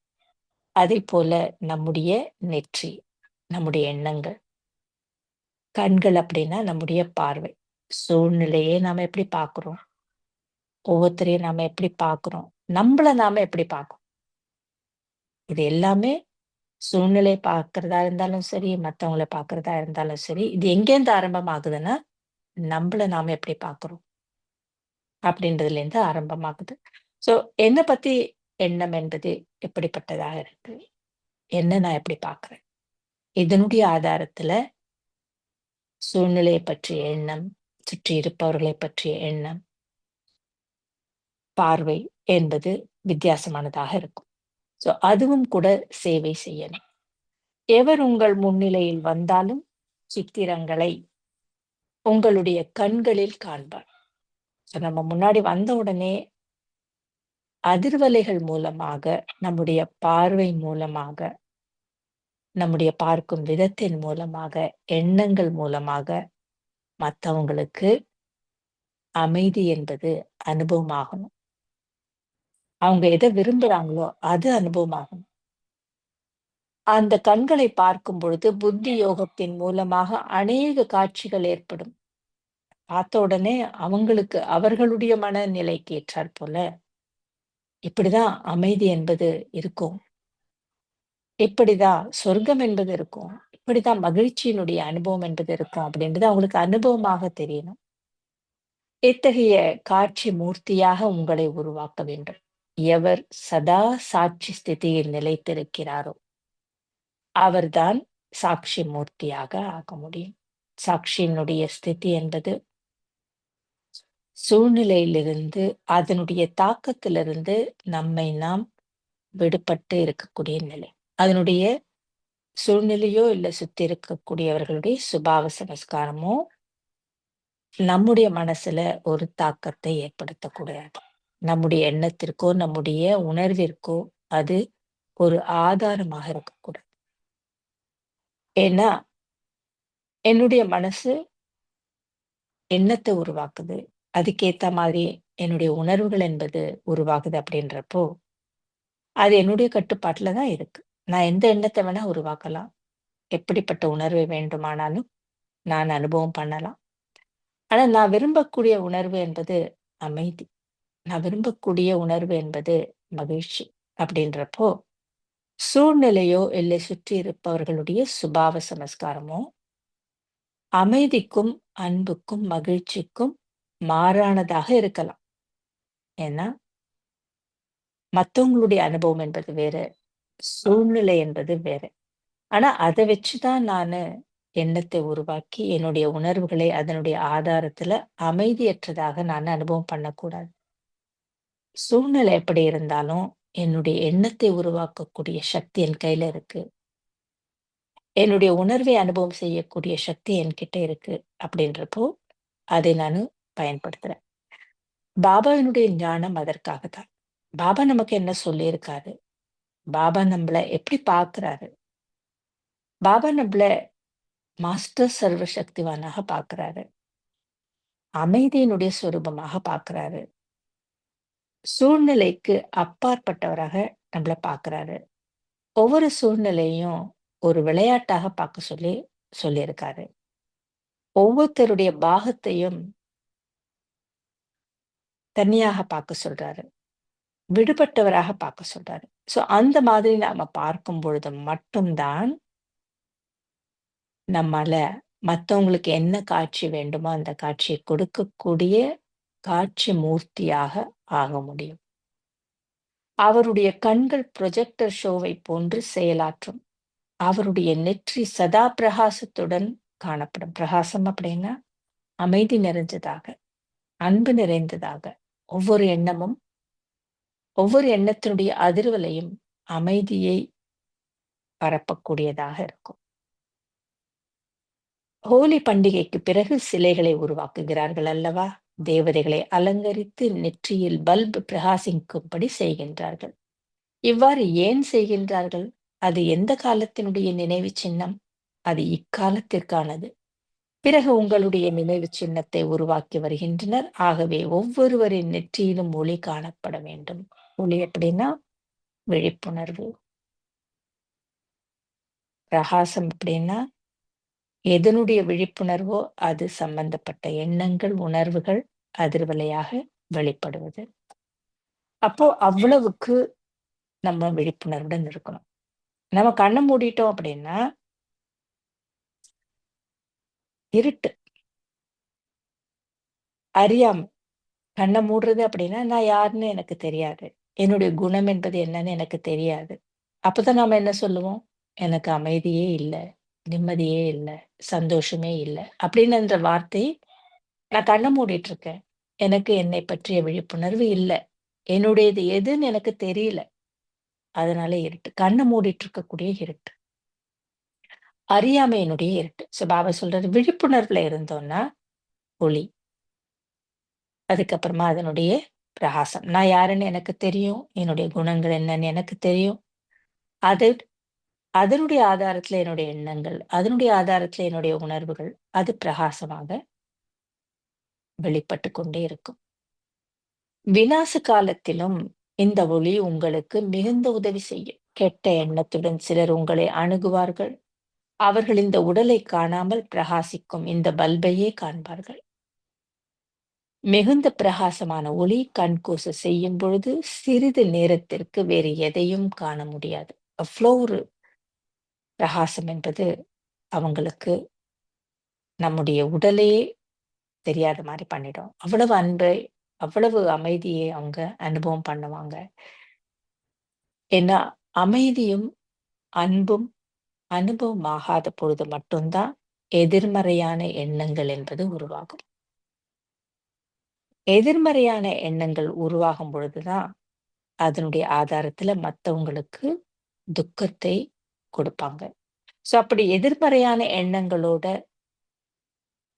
அதேபோல நம்முடைய நெற்றி, நம்முடைய எண்ணங்கள். கண்கள் அப்படின்னா நம்முடைய பார்வை. சூழ்நிலையை நாம எப்படி பார்க்கிறோம்? ஒவ்வொருத்தரையும் நாம எப்படி பார்க்கிறோம்? நம்பள நாம எப்படி பார்க்கிறோம்? இது எல்லாமே சூழ்நிலை பார்க்கிறதா இருந்தாலும் சரி, மத்தவங்கள பார்க்கிறதா இருந்தாலும் சரி, இது எங்கேருந்து ஆரம்பமாகுதுன்னா, நம்பள நாம எப்படி பார்க்கிறோம்? அப்படின்றதுலேருந்து ஆரம்பமாகுது. ஸோ என்ன பத்தி எண்ணம் என்பது எப்படிப்பட்டதாக இருக்கு? என்ன நான் எப்படி பார்க்கிறேன்? இதனுடைய ஆதாரத்துல சூழ்நிலையைப் பற்றிய எண்ணம், சுற்றி இருப்பவர்களைப் பற்றிய எண்ணம், பார்வை என்பது வித்தியாசமானதாக இருக்கும். ஸோ அதுவும் கூட சேவை செய்யணும். எவர் உங்கள் முன்னிலையில் வந்தாலும் சித்திரங்களை உங்களுடைய கண்களில் காண்பார். ஸோ நம்ம முன்னாடி வந்த உடனே அதிர்வலைகள் மூலமாக, நம்முடைய பார்வை மூலமாக, நம்முடைய பார்க்கும் விதத்தின் மூலமாக, எண்ணங்கள் மூலமாக மத்தவங்களுக்கு அமைதி என்பது அனுபவமாகணும். அவங்க எத விரும்புறாங்களோ, அது அனுபவமாகணும். அந்த கண்களை பார்க்கும் பொழுது புத்தி யோகத்தின் மூலமாக அநேக காட்சிகள் ஏற்படும். பார்த்த உடனே அவங்களுக்கு அவர்களுடைய மனநிலைக்கு ஏற்றாற் போல, இப்படிதான் அமைதி என்பது இருக்கும். இப்படிதான் சொர்க்கம் என்பது இருக்கும். இப்படிதான் மகிழ்ச்சியினுடைய அனுபவம் என்பது இருக்கும் அப்படின்றது அவங்களுக்கு அனுபவமாக தெரியணும். இத்தகைய காட்சி மூர்த்தியாக உங்களை உருவாக்க வேண்டும். எவர் சதா சாட்சி ஸ்திதியில் நிலைத்திருக்கிறாரோ, அவர்தான் சாட்சி மூர்த்தியாக ஆக முடியும். சாட்சியினுடைய ஸ்திதி என்பது சூழ்நிலையிலிருந்து, அதனுடைய தாக்கத்திலிருந்து நம்மை நாம் விடுபட்டு இருக்கக்கூடிய நிலை. அதனுடைய சூழ்நிலையோ இல்ல சுத்தி இருக்கக்கூடியவர்களுடைய சுபாவ சமஸ்காரமோ நம்முடைய மனசுல ஒரு தாக்கத்தை ஏற்படுத்தக்கூடாது. நம்முடைய எண்ணத்திற்கோ, நம்முடைய உணர்விற்கோ அது ஒரு ஆதாரமாக இருக்கக்கூடாது. ஏன்னா, என்னுடைய மனசு எண்ணத்த உருவாக்குது. அதுக்கேத்த மாதிரி என்னுடைய உணர்வுகள் என்பது உருவாகுது அப்படின்றப்போ, அது என்னுடைய கட்டுப்பாட்டுல தான் இருக்கு. நான் எந்த எண்ணத்த வேணா உருவாக்கலாம். எப்படிப்பட்ட உணர்வை வேண்டுமானாலும் நான் அனுபவம் பண்ணலாம். ஆனா, நான் விரும்பக்கூடிய உணர்வு என்பது அமைதி. நான் விரும்பக்கூடிய உணர்வு என்பது மகிழ்ச்சி. அப்படின்றப்போ, சூழ்நிலையோ இல்லை சுற்றி இருப்பவர்களுடைய சுபாவ சமஸ்காரமோ, அமைதிக்கும், அன்புக்கும், மகிழ்ச்சிக்கும் மாறானதாக இருக்கலாம். ஏன்னா, மத்தவங்களுடைய அனுபவம் என்பது வேற, சூழ்நிலை என்பது வேற. ஆனா, அத வச்சு தான் நானு எண்ணத்தை உருவாக்கி, என்னுடைய உணர்வுகளை அதனுடைய ஆதாரத்துல அமைதியற்றதாக நான் அனுபவம் பண்ணக்கூடாது. சூழ்நிலை எப்படி இருந்தாலும், என்னுடைய எண்ணத்தை உருவாக்கக்கூடிய சக்தி என் கையில இருக்கு. என்னுடைய உணர்வை அனுபவம் செய்யக்கூடிய சக்தி என்கிட்ட இருக்கு. அப்படின்றப்போ, அதை நானு பயன்படுத்துறேன். பாபாவினுடைய ஞானம் அதற்காக தான். பாபா நமக்கு என்ன சொல்லியிருக்காரு? பாபா நம்மள எப்படி பார்க்கிறாரு? பாபா நம்மள மாஸ்டர் சர்வ சக்திவானாக பார்க்கிறாரு. அமைதியினுடைய சொரூபமாக பார்க்கிறாரு. சூழ்நிலைக்கு அப்பாற்பட்டவராக நம்மள பார்க்கிறாரு. ஒவ்வொரு சூழ்நிலையும் ஒரு விளையாட்டாக பார்க்க சொல்லி சொல்லியிருக்காரு. ஒவ்வொருத்தருடைய பாகத்தையும் தனியாக பார்க்க சொல்றாரு. விடுபட்டவராக பார்க்க சொல்றாரு. ஸோ அந்த மாதிரி நாம பார்க்கும் பொழுது மட்டும் தான் நம்மால மத்தவங்களுக்கு என்ன காட்சி வேண்டுமோ அந்த காட்சியை கொடுக்கக்கூடிய காட்சி மூர்த்தியாக ஆக முடியும். அவருடைய கண்கள் ப்ரொஜெக்டர் ஷோவை போன்று செயலாற்றும். அவருடைய நெற்றி சதா பிரகாசத்துடன் காணப்படும். பிரகாசம் அப்படின்னா அமைதி நிறைஞ்சதாக, அன்பு நிறைந்ததாக. ஒவ்வொரு எண்ணமும், ஒவ்வொரு எண்ணத்தினுடைய அதிர்வலையும் அமைதியை பரப்பக்கூடியதாக இருக்கும். ஹோலி பண்டிகைக்கு பிறகு சிலைகளை உருவாக்குகிறார்கள் அல்லவா? தேவதைகளை அலங்கரித்து நெற்றியில் பல்ப் பிரகாசிக்கும்படி செய்கின்றார்கள். இவ்வாறு ஏன் செய்கின்றார்கள்? அது எந்த காலத்தினுடைய நினைவு சின்னம்? அது இக்காலத்திற்கானது. பிறகு உங்களுடைய நினைவு சின்னத்தை உருவாக்கி வருகின்றனர். ஆகவே ஒவ்வொருவரின் நெற்றியிலும் ஒளி காணப்பட வேண்டும். ஒளி எப்படின்னா விழிப்புணர்வு. பிரகாசம் எப்படின்னா எதனுடைய விழிப்புணர்வோ அது சம்பந்தப்பட்ட எண்ணங்கள், உணர்வுகள் அதிர்வலையாக வெளிப்படுவது. அப்போ அவ்வளவுக்கு நம்ம விழிப்புணர்வுடன் இருக்கணும். நம்ம கண்ண மூடிட்டோம் அப்படின்னா, இருட்டு, அறியாமை. கண்ண மூடுறது அப்படின்னா, நான் யாருன்னு எனக்கு தெரியாது. என்னுடைய குணம் என்பது என்னன்னு எனக்கு தெரியாது. அப்பதான் நாம என்ன சொல்லுவோம்? எனக்கு அமைதியே இல்ல, நிம்மதியே இல்ல, சந்தோஷமே இல்ல. அப்படின்னு அந்த வார்த்தை நான் கண்ண மூடிட்டு இருக்கேன். எனக்கு என்னை பற்றிய விழிப்புணர்வு இல்ல. என்னுடையது எதுன்னு எனக்கு தெரியல. அதனால இருட்டு. கண்ண மூடிட்டு இருக்கக்கூடிய இருட்டு. அறியாமையினுடைய இருட்டு. பாபா சொல்றாரு, விழிப்புணர்வுல இருந்தோம்னா ஒளி. அதுக்கப்புறமா அதனுடைய பிரகாசம். நான் யாருன்னு எனக்கு தெரியும். என்னுடைய குணங்கள் என்னன்னு எனக்கு தெரியும். அது அதனுடைய ஆதாரத்துல என்னுடைய எண்ணங்கள், அதனுடைய ஆதாரத்துல என்னுடைய உணர்வுகள், அது பிரகாசமாக வெளிப்பட்டுக் கொண்டே இருக்கும். விநாச காலத்திலும் இந்த ஒளி உங்களுக்கு மிகுந்த உதவி செய்யும். கெட்ட எண்ணத்துடன் சிலர் உங்களை அணுகுவார்கள். அவர்கள் இந்த உடலை காணாமல் பிரகாசிக்கும் இந்த பல்பையே காண்பார்கள். மிகுந்த பிரகாசமான ஒளி கண்கூச செய்யும் பொழுது சிறிது நேரத்திற்கு வேறு எதையும் காண முடியாது. அவ்வளோ ஒரு பிரகாசம் என்பது அவங்களுக்கு நம்முடைய உடலையே தெரியாத மாரி பண்ணிடும். அவ்வளவு அன்பை, அவ்வளவு அமைதியை அவங்க அனுபவம் பண்ணுவாங்க. ஏன்னா, அமைதியும், அன்பும் அனுபவம் ஆகாத பொழுது மட்டும் தான் எதிர்மறையான எண்ணங்கள் என்பது உருவாகும். எதிர்மறையான எண்ணங்கள் உருவாகும் பொழுது தான் அதனுடைய ஆதாரத்துல மத்தவங்களுக்கு துக்கத்தை கொடுப்பாங்க. அப்படி எதிர்மறையான எண்ணங்களோட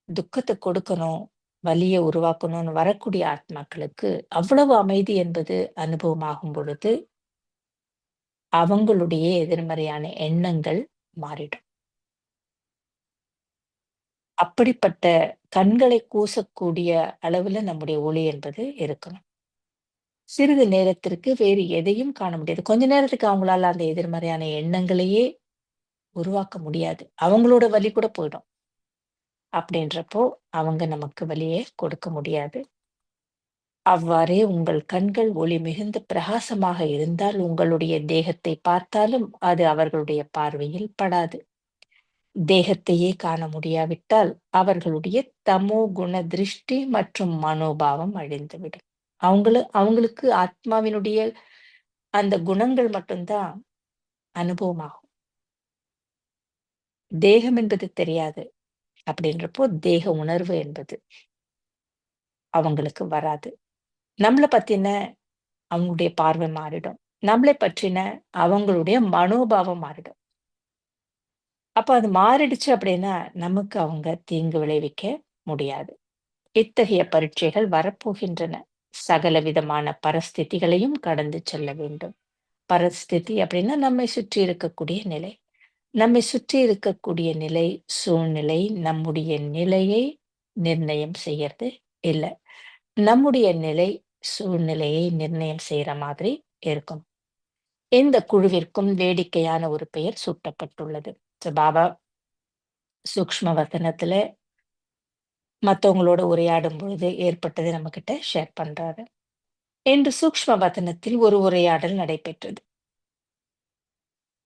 துக்கத்த கொடுக்கணும், வலிய உருவாக்கணும்னு வரக்கூடிய ஆத்மாக்களுக்கு அவ்வளவு அமைதி என்பது அனுபவமாகும் பொழுது, அவங்களுடைய எதிர்மறையான எண்ணங்கள் மாறிடும். அப்படிப்பட்ட கண்களை கூசக்கூடிய அளவுல நம்முடைய ஒளி என்பது இருக்கணும். சிறிது நேரத்திற்கு வேறு எதையும் காண முடியாது. கொஞ்ச நேரத்துக்கு அவங்களால அந்த எதிர்மறையான எண்ணங்களையே உருவாக்க முடியாது. அவங்களோட வலி கூட போயிடும். அப்படின்றப்போ, அவங்க நமக்கு வலிய கொடுக்க முடியாது. அவ்வாறே உங்கள் கண்கள் ஒளி மிகுந்த பிரகாசமாக இருந்தால், உங்களுடைய தேகத்தை பார்த்தாலும் அது அவர்களுடைய பார்வையில் படாது. தேகத்தையே காண முடியாவிட்டால், அவர்களுடைய தமோ குண திருஷ்டி மற்றும் மனோபாவம் அழிந்துவிடும். அவங்களுக்கு ஆத்மாவினுடைய அந்த குணங்கள் மட்டும் தான் அனுபவமாகும். தேகம் என்பது தெரியாது. அப்படின்றப்போ, தேக உணர்வு என்பது அவங்களுக்கு வராது. நம்மள பத்தின அவங்களுடைய பார்வை மாறிடும். நம்மளை பற்றின அவங்களுடைய மனோபாவம் மாறிடும். அப்ப அது மாறிடுச்சு அப்படின்னா, நமக்கு அவங்க தீங்கு விளைவிக்க முடியாது. இத்தகைய பரீட்சைகள் வரப்போகின்றன. சகல விதமான பரஸ்திதிகளையும் கடந்து செல்ல வேண்டும். பரஸ்திதி அப்படின்னா நம்மை சுற்றி இருக்கக்கூடிய நிலை. நம்மை சுற்றி இருக்கக்கூடிய நிலை, சூழ்நிலை நம்முடைய நிலையை நிர்ணயம் செய்யறது இல்ல. நம்முடைய நிலை சூழ்நிலையை நிர்ணயம் செய்யற மாதிரி இருக்கும். இந்த குழுவிற்கும் வேடிக்கையான ஒரு பெயர் சூட்டப்பட்டுள்ளது. பாபா சூக்ஷ்ம வதனத்துல மத்தவங்களோட உரையாடும் பொழுது ஏற்பட்டதை நம்மகிட்ட ஷேர் பண்றாரு. இன்று சூக்ஷ்ம வதனத்தில் ஒரு உரையாடல் நடைபெற்றது.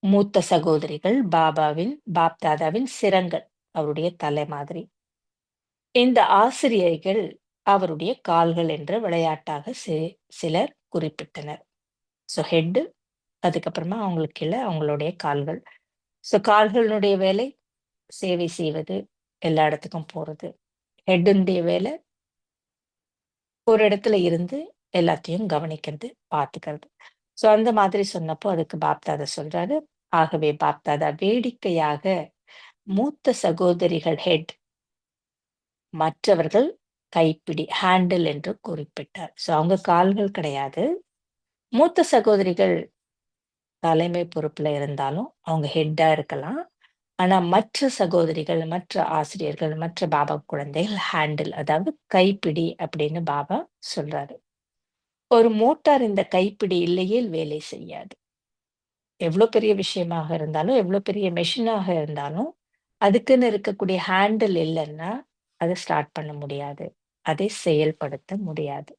மூத்த சகோதரிகள் பாப்தாதாவின் சிரங்கள், அவருடைய தலை மாதிரி. இந்த ஆசிரியைகள் அவருடைய கால்கள் என்று விளையாட்டாக சிலர் குறிப்பிட்டனர். ஹெட், அதுக்கப்புறமா அவங்களுக்கு கீழ அவங்களுடைய கால்கள். கால்களுடைய வேலை சேவை செய்வது, எல்லா இடத்துக்கும் போறது. ஹெட்டுடைய வேலை ஒரு இடத்துல இருந்து எல்லாத்தையும் கவனிக்கிறது, பார்த்துக்கிறது. அந்த மாதிரி சொன்னப்போ அதுக்கு பாப்தாதா சொல்றாரு, ஆகவே பாப்தாதா வேடிக்கையாக மூத்த சகோதரிகள் ஹெட், மற்றவர்கள் கைப்பிடி ஹேண்டில் என்று குறிப்பிட்டார். அவங்க கால்கள் கிடையாது. மூத்த சகோதரிகள் தலைமை பொறுப்புல இருந்தாலும் அவங்க ஹெட்டா இருக்கலாம். ஆனா மற்ற சகோதரிகள், மற்ற ஆசிரியர்கள், மற்ற பாபா குழந்தைகள் ஹேண்டில், அதாவது கைப்பிடி அப்படின்னு பாபா சொல்றாரு. ஒரு மோட்டார் இந்த கைப்பிடி இல்லையேல் வேலை செய்யாது. எவ்வளோ பெரிய விஷயமாக இருந்தாலும், எவ்வளோ பெரிய மெஷினாக இருந்தாலும், அதுக்குன்னு இருக்கக்கூடிய ஹேண்டில் இல்லன்னா, அத ஸ்டார்ட் பண்ண முடியாது. அதை செயல்படுத்த முடியாது.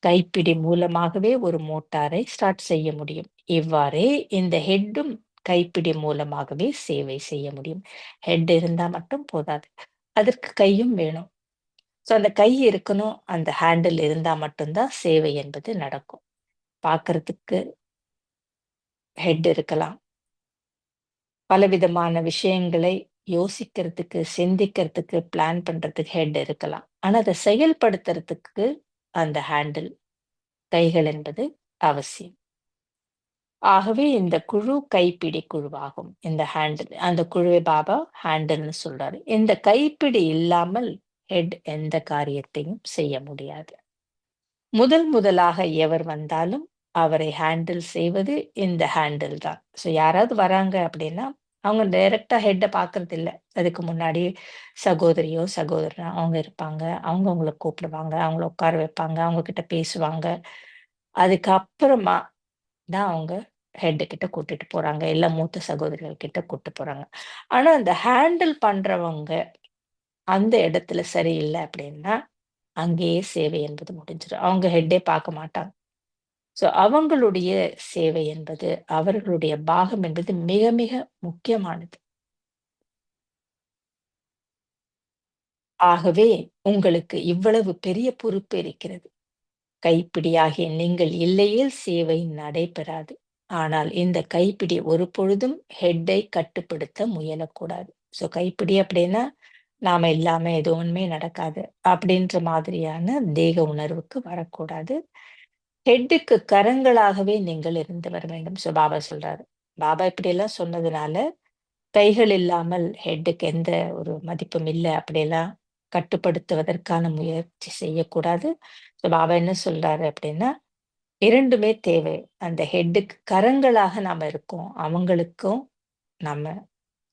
கைப்பிடி மூலமாகவே ஒரு மோட்டாரை ஸ்டார்ட் செய்ய முடியும். இவ்வாறே இந்த ஹெட்டும் கைப்பிடி மூலமாகவே சேவை செய்ய முடியும். ஹெட் இருந்தா மட்டும் போதாது. அதற்கு கையும் வேணும். ஸோ அந்த கை இருக்கணும், அந்த ஹேண்டில் இருந்தா மட்டும் தான் சேவை என்பது நடக்கும். பார்க்கறதுக்கு ஹெட் இருக்கலாம். பலவிதமான விஷயங்களை யோசிக்கிறதுக்கு, சிந்திக்கிறதுக்கு, பிளான் பண்றதுக்கு ஹெட் இருக்கலாம். ஆனா அத செயல்படுத்துறதுக்கு அந்த ஹேண்டில், கைகள் என்பது அவசியம். ஆகவே இந்த குழு கைப்பிடி குழுவாகும். இந்த ஹேண்டில் அந்த குழுவை பாபா ஹேண்டில்னு சொல்றாரு. இந்த கைப்பிடி இல்லாமல் ஹெட் எந்த காரியத்தையும் செய்ய முடியாது. முதலாக எவர் வந்தாலும் அவரை ஹேண்டில் செய்வது இந்த ஹேண்டில் தான். ஸோ யாராவது வராங்க அப்படின்னா, அவங்க டைரக்ட்டா ஹெட்ட பார்க்கறதில்ல. அதுக்கு முன்னாடி சகோதரியோ, சகோதரனோ அவங்க இருப்பாங்க. அவங்க உங்கள கூப்பிடுவாங்க. அவங்கள உட்கார வைப்பாங்க. அவங்க கிட்ட பேசுவாங்க. அதுக்கப்புறமா தான் அவங்க ஹெட் கிட்ட கூட்டிட்டு போறாங்க. இல்ல மூத்த சகோதரிகள் கிட்ட கூட்டு போறாங்க. ஆனா, அந்த ஹேண்டில் பண்றவங்க அந்த இடத்துல சரியில்ல அப்படின்னா, அங்கேயே சேவை என்பது முடிஞ்சிரும். அவங்க ஹெட்டே பார்க்க மாட்டாங்க. ஸோ அவங்களுடைய சேவை என்பது, அவர்களுடைய பாகம் என்பது மிக, மிக முக்கியமானது. ஆகவே உங்களுக்கு இவ்வளவு பெரிய பொறுப்பு இருக்கிறது. கைப்பிடியாகிய நீங்கள் இல்லையேல் சேவை நடைபெறாது. ஆனால் இந்த கைப்பிடி ஒருபொழுதும் ஹெட்டை கட்டுப்படுத்த முயலக்கூடாது. ஸோ கைப்பிடி அப்படின்னா, நாம இல்லாம எதுவுமே நடக்காது. அப்படின்ற மாதிரியான தேக உணர்வுக்கு வரக்கூடாது. ஹெட்டுக்கு கரங்களாகவே நீங்கள் இருந்து வர வேண்டும். ஸோ பாபா சொல்றாரு. பாபா இப்படியெல்லாம் சொன்னதுனால, கைகள் இல்லாமல் ஹெட்டுக்கு எந்த ஒரு மதிப்பும் இல்ல. அப்படியெல்லாம் கட்டுப்படுத்துவதற்கான முயற்சி செய்யக்கூடாது. ஸோ பாபா என்ன சொல்றாரு அப்படின்னா, 2மே தேவை. அந்த ஹெட்டுக்கு கரங்களாக நாம இருக்கோம். அவங்களுக்கும் நம்ம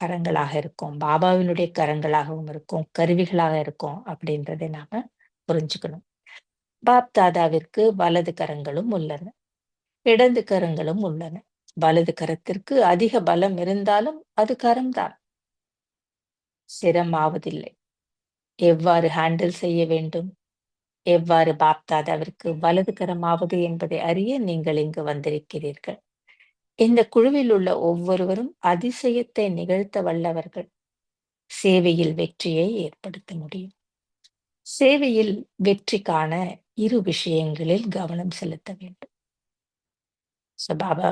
கரங்களாக இருக்கோம். பாபாவினுடைய கரங்களாகவும் இருக்கோம். கருவிகளாக இருக்கோம் அப்படின்றதை நாம புரிஞ்சுக்கணும். பாப் தாதாவிற்கு வலது கரங்களும் உள்ளன. இடது கரங்களும் உள்ளன. வலது கரத்திற்கு அதிக பலம் இருந்தாலும் அது கரம்தான். சிரமாவதில்லை. எவ்வாறு ஹேண்டில் செய்ய வேண்டும்? எவ்வாறு பாப் தாதாவிற்கு வலது கரமாவது என்பதை அறிய நீங்கள் இங்கு வந்திருக்கிறீர்கள். இந்த குழுவில் உள்ள ஒவ்வொருவரும் அதிசயத்தை நிகழ்த்த வல்லவர்கள். சேவையில் வெற்றியை ஏற்படுத்த முடியும். சேவையில் வெற்றி காண 2 விஷயங்களில் கவனம் செலுத்த வேண்டும். ஸோ பாபா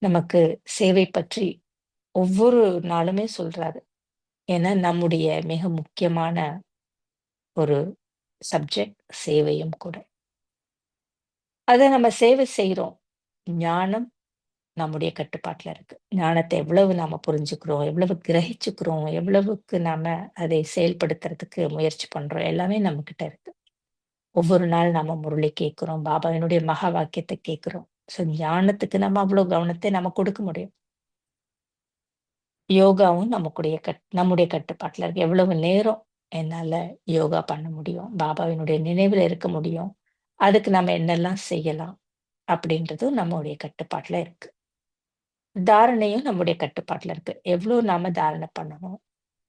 நமக்கு சேவை பற்றி ஒவ்வொரு நாளுமே சொல்றாரு. ஏன்னா நம்முடைய மிக முக்கியமான ஒரு சப்ஜெக்ட் சேவையும் கூட. அத நம்ம சேவை செய்றோம். ஞானம் நம்முடைய கட்டுப்பாட்டுல இருக்கு. ஞானத்த எவ்வளவு நாம புரிஞ்சுக்கிறோம், எவ்வளவு கிரகிச்சுக்கிறோம், எவ்வளவுக்கு நாம அதை செயல்படுத்துறதுக்கு முயற்சி பண்றோம், எல்லாமே நம்மகிட்ட இருக்கு. ஒவ்வொரு நாள் நாம முரளி கேட்கிறோம். பாபாவினுடைய மகா வாக்கியத்த கேட்கிறோம். ஸோ ஞானத்துக்கு நம்ம அவ்வளோ கவனத்தை நம்ம கொடுக்க முடியும். யோகாவும் நம்முடைய கட்டுப்பாட்டுல இருக்கு. எவ்வளவு நேரம் என்னால யோகா பண்ண முடியும்? பாபாவினுடைய நினைவுல இருக்க முடியும்? அதுக்கு நம்ம என்னெல்லாம் செய்யலாம்? அப்படின்றதும் நம்முடைய கட்டுப்பாட்டுல இருக்கு. தாரணையும் நம்முடைய கட்டுப்பாட்டுல இருக்கு. எவ்வளோ நாம தாரணை பண்ணணும்?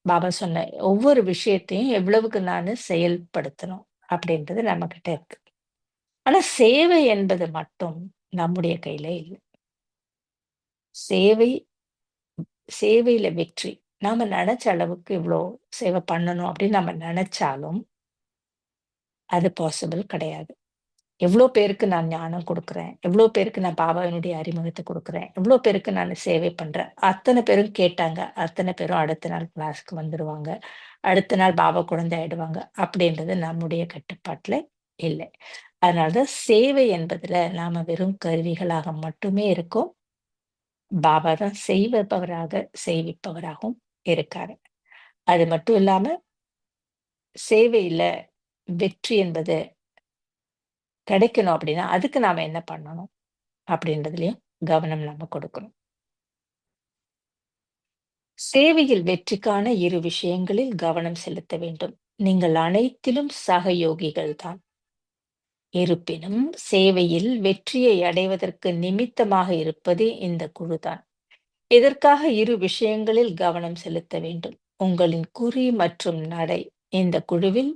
பாபா சொன்ன ஒவ்வொரு விஷயத்தையும் எவ்வளவுக்கு நானு செயல்படுத்தணும்? அப்படின்றது நம்மகிட்ட இருக்கு. ஆனா சேவை என்பது மட்டும் நம்முடைய கையில இல்ல. சேவை சேவையில வெற்றி. நாம நெனச்ச அளவுக்கு இவ்ளோ சேவை பண்ணணும் அப்படின்னு நம்ம நெனச்சாலும், அது பாசிபிள் கிடையாது. எவ்ளோ பேருக்கு நான் ஞானம் குடுக்குறேன், எவ்ளோ பேருக்கு நான் பாபாவினுடைய அறிமுகத்த குடுக்குறேன், எவ்ளோ பேருக்கு நானு சேவை பண்றேன். அத்தன பேரும் கேட்டாங்க. அத்தன பேரும் அடுத்த நாள் கிளாஸ்க்கு வந்துருவாங்க. அடுத்த நாள் பாபா குழந்தை ஆயிடுவாங்க. அப்படின்றது நம்முடைய கட்டுப்பாட்டுல இல்ல. அதனால தான் சேவை என்பதுல நாம வெறும் கருவிகளாக மட்டுமே இருக்கோம். பாபா தான் செய்விப்பவராகவும் இருக்காரு. அது மட்டும் இல்லாம, சேவையில வெற்றி என்பது கிடைக்கணும் அப்படின்னா, அதுக்கு நாம என்ன பண்ணணும்? அப்படின்றதுலயும் கவனம் நாம கொடுக்கணும். சேவையில் வெற்றிக்கான 2 விஷயங்களில் கவனம் செலுத்த வேண்டும். நீங்கள் அனைத்திலும் சகயோகிகள் தான். இருப்பினும், சேவையில் வெற்றியை அடைவதற்கு நிமித்தமாக இருப்பது இந்த குழுதான். இதற்காக இரு விஷயங்களில் கவனம் செலுத்த வேண்டும். உங்களின் குறி மற்றும் நடை. இந்த குழுவில்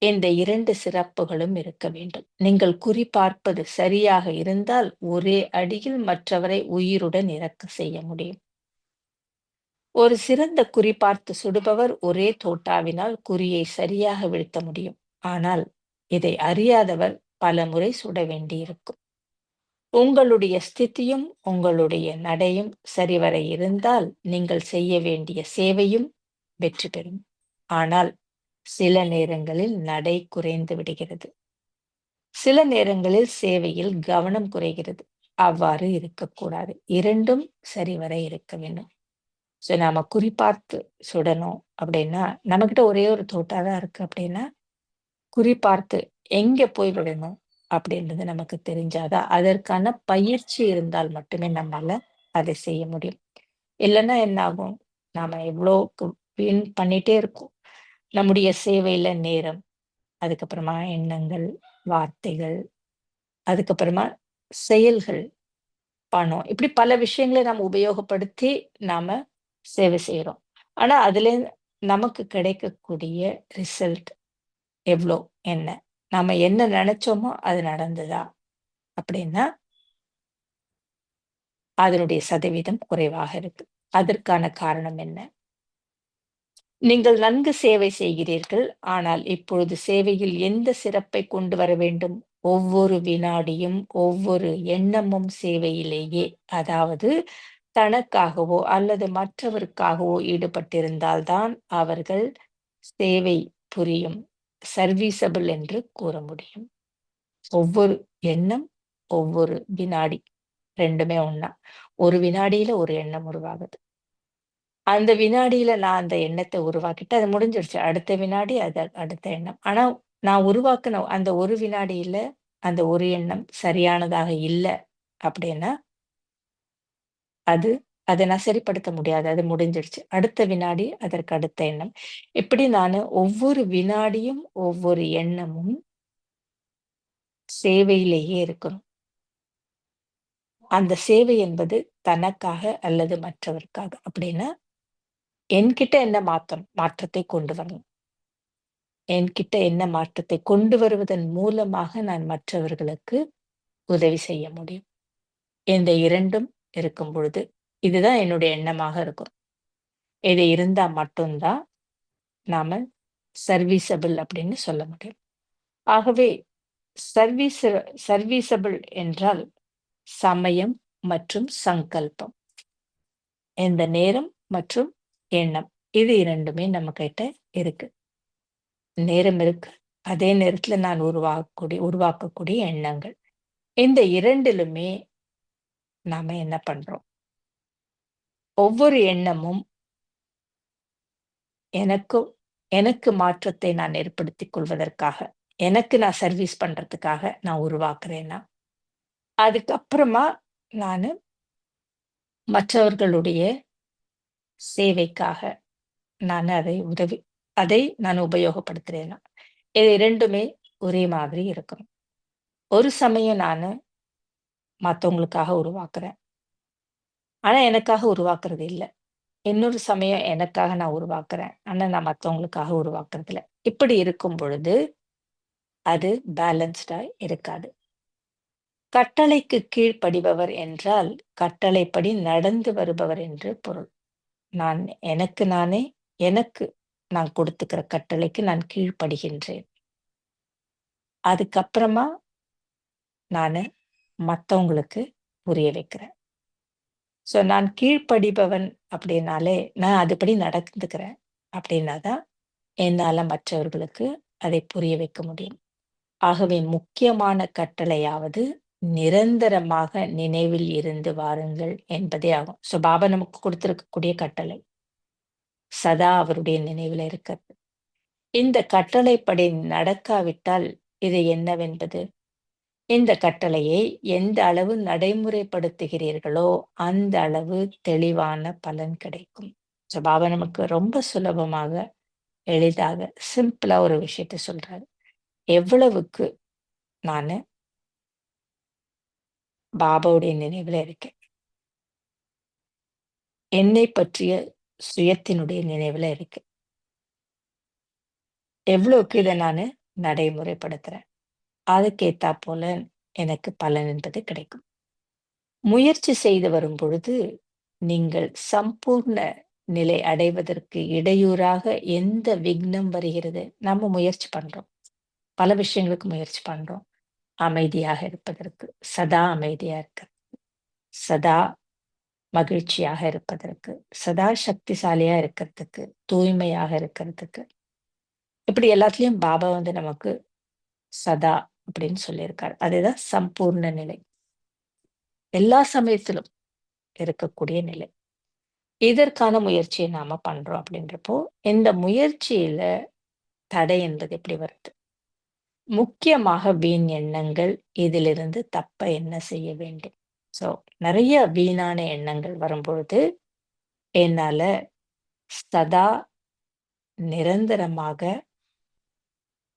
இந்த 2 சிறப்புகளும் இருக்க வேண்டும். நீங்கள் குறிபார்ப்பது சரியாக இருந்தால், ஒரே அடியில் மற்றவரை உயிருடன் இறக்க செய்ய முடியும். ஒரு சிறந்த குறிபார்த்து சுடுபவர் ஒரே தோட்டாவினால் குறியை சரியாக வீழ்த்த முடியும். ஆனால் இதை அறியாதவர் பலமுறை சுட வேண்டியிருக்கும். உங்களுடைய ஸ்திதியும் உங்களுடைய நடையும் சரிவர இருந்தால், நீங்கள் செய்ய வேண்டிய சேவையும் வெற்றி பெறும். ஆனால் சில நேரங்களில் நடை குறைந்து விடுகிறது. சில நேரங்களில் சேவையில் கவனம் குறைகிறது. அவ்வாறு இருக்கக்கூடாது. 2ம் சரிவர இருக்க வேண்டும். ஸோ நாம குறிபார்த்து சுடணும் அப்படின்னா, நம்மகிட்ட ஒரே ஒரு தோட்டா தான் இருக்கு அப்படின்னா, குறிபார்த்து எங்க போய் விடணும் அப்படின்றது நமக்கு தெரிஞ்சாதான், அதற்கான பயிற்சி இருந்தால் மட்டுமே நம்மால அதை செய்ய முடியும். இல்லன்னா என்ன ஆகும்? நாம எவ்வளோக்கு வீண் பண்ணிட்டே இருக்கோம். நம்முடைய சேவையில நேரம், அதுக்கப்புறமா எண்ணங்கள், வார்த்தைகள், அதுக்கப்புறமா செயல்கள், பணம், இப்படி பல விஷயங்கள நம்ம உபயோகப்படுத்தி நாம சேவை செய்றோம். ஆனா, அதுலேருந்து நமக்கு கிடைக்கக்கூடிய ரிசல்ட் எவ்ளோ? என்ன? நாம என்ன நெனச்சோமோ, அது நடந்ததா? அப்படின்னா, அதனுடைய சதவீதம் குறைவாக இருக்கு. அதற்கான காரணம் என்ன? நீங்கள் நன்கு சேவை செய்கிறீர்கள். ஆனால் இப்பொழுது சேவையில் எந்த சிறப்பை கொண்டு வர வேண்டும்? ஒவ்வொரு வினாடியும், ஒவ்வொரு எண்ணமும் சேவையிலேயே, அதாவது தனக்காகவோ அல்லது மற்றவருக்காகவோ ஈடுபட்டிருந்தால் தான் அவர்கள் சேவை புரியும், சர்வீசபிள் என்று கூற முடியும். ஒவ்வொரு எண்ணம், ஒவ்வொரு வினாடி 2மே ஒண்ணா. ஒரு வினாடியில ஒரு எண்ணம் உருவாகுது. அந்த வினாடியில நான் அந்த எண்ணத்த உருவாக்கிட்டு, அது முடிஞ்சிருச்சு. அடுத்த வினாடி அது அடுத்த எண்ணம். ஆனா, நான் உருவாக்குன அந்த ஒரு வினாடியில, அந்த ஒரு எண்ணம் சரியானதாக இல்ல அப்படின்னா, அது அத நான் சரிப்படுத்த முடியாது. அது முடிஞ்சிடுச்சு. அடுத்த வினாடி அதற்கு அடுத்த எண்ணம். இப்படி நானு ஒவ்வொரு வினாடியும், ஒவ்வொரு எண்ணமும் சேவையிலேயே இருக்கணும். அந்த சேவை என்பது தனக்காக அல்லது மற்றவருக்காக. அப்படின்னா, என்கிட்ட என்ன மாற்றத்தை கொண்டு வரணும். என்கிட்ட என்ன மாற்றத்தை கொண்டு வருவதன் மூலமாக நான் மற்றவர்களுக்கு உதவி செய்ய முடியும். இந்த 2ம் இருக்கும் பொழுது, இதுதான் என்னுடைய எண்ணமாக இருக்கும். இது இருந்தா மட்டும் தான் நாம சர்வீசபிள் அப்படின்னு சொல்ல முடியும். ஆகவே சர்வீஸ சர்வீசபிள் என்றால் சமயம் மற்றும் சங்கல்பம். இந்த நேரம் மற்றும் எண்ணம். இது 2மே நம்மகிட்ட இருக்கு. நேரம் இருக்கு. அதே நேரத்துல நான் உருவாக்கக்கூடிய எண்ணங்கள். இந்த 2லுமே நாம என்ன பண்றோம்? ஒவ்வொரு எண்ணமும் எனக்கு எனக்கு மாற்றத்தை நான் ஏற்படுத்திக் கொள்வதற்காக, எனக்கு நான் சர்வீஸ் பண்றதுக்காக நான் உருவாக்குறேன்னா, அதுக்கப்புறமா நானு மற்றவர்களுடைய சேவைக்காக அதை நான் உபயோகப்படுத்துறேன்னா, இது 2மே ஒரே மாதிரி இருக்கணும். ஒரு சமயம் நானு மத்தவங்களுக்காக உருவாக்குறேன். ஆனா எனக்காக உருவாக்குறது இல்ல. இன்னொரு சமயம் எனக்காக நான் உருவாக்குறேன். ஆனா நான் மத்தவங்களுக்காக உருவாக்குறது இல்ல. இப்படி இருக்கும் பொழுது, அது பேலன்ஸ்டா இருக்காது. கட்டளைக்கு கீழ்ப்படிபவர் என்றால், கட்டளைப்படி நடந்து வருபவர் என்று பொருள். நான் எனக்கு நானே எனக்கு நான் கொடுத்துக்கிற கட்டளைக்கு நான் கீழ்ப்படிகின்றேன். அதுக்கப்புறமா நானு மத்தவங்களுக்கு புரிய வைக்கிறேன். ஸோ நான் கீழ்ப்படிபவன் அப்படின்னாலே, நான் அதுபடி நடந்துக்கிறேன் அப்படின்னா தான், என்னால மற்றவர்களுக்கு அதை புரிய வைக்க முடியும். ஆகவே முக்கியமான கட்டளையாவது, நிரந்தரமாக நினைவில் இருந்து வாருங்கள் என்பதே ஆகும். ஸோ பாபா நமக்கு குடுத்திருக்கக்கூடிய கட்டளை. சதா அவருடைய நினைவில இருக்கிறது. இந்த கட்டளைப்படி நடக்காவிட்டால் இது என்னவென்பது? இந்த கட்டளையை எந்த அளவு நடைமுறைப்படுத்துகிறீர்களோ, அந்த அளவு தெளிவான பலன் கிடைக்கும். ஸோ பாபா நமக்கு ரொம்ப சுலபமாக, எளிதாக, சிம்பிளா ஒரு விஷயத்த சொல்றாரு. எவ்வளவுக்கு நானு பாபாவுடைய நினைவுல இருக்கேன். என்னை பற்றிய சுயத்தினுடைய நினைவுல இருக்கு. எவ்வளவுக்கு இத நானு நடைமுறைப்படுத்துறேன். அதுக்கேத்தாப்போல எனக்கு பலன் என்பது கிடைக்கும். முயற்சி செய்து வரும் பொழுது, நீங்கள் சம்பூர்ண நிலை அடைவதற்கு இடையூறாக எந்த விக்னம் வருகிறது? நம்ம முயற்சி பண்றோம். பல விஷயங்களுக்கு முயற்சி பண்றோம். அமைதியாக இருப்பதற்கு, சதா அமைதியா இருக்க, சதா மகிழ்ச்சியாக இருப்பதற்கு, சதா சக்திசாலியா இருக்கிறதுக்கு, தூய்மையாக இருக்கிறதுக்கு. இப்படி எல்லாத்துலயும் பாபா வந்து நமக்கு சதா அப்படின்னு சொல்லியிருக்காரு. அதுதான் சம்பூர்ண நிலை. எல்லா சமயத்திலும் இருக்கக்கூடிய நிலை. இதற்கான முயற்சியை நாம பண்றோம் அப்படின்றப்போ, இந்த முயற்சியில தடை என்பது எப்படி வருது? முக்கியமாக வீண் எண்ணங்கள், இதிலிருந்து தப்ப என்ன செய்ய வேண்டும்? ஸோ, நெறைய வீணான எண்ணங்கள் வரும்பொழுது, என்னால சதா நிரந்தரமாக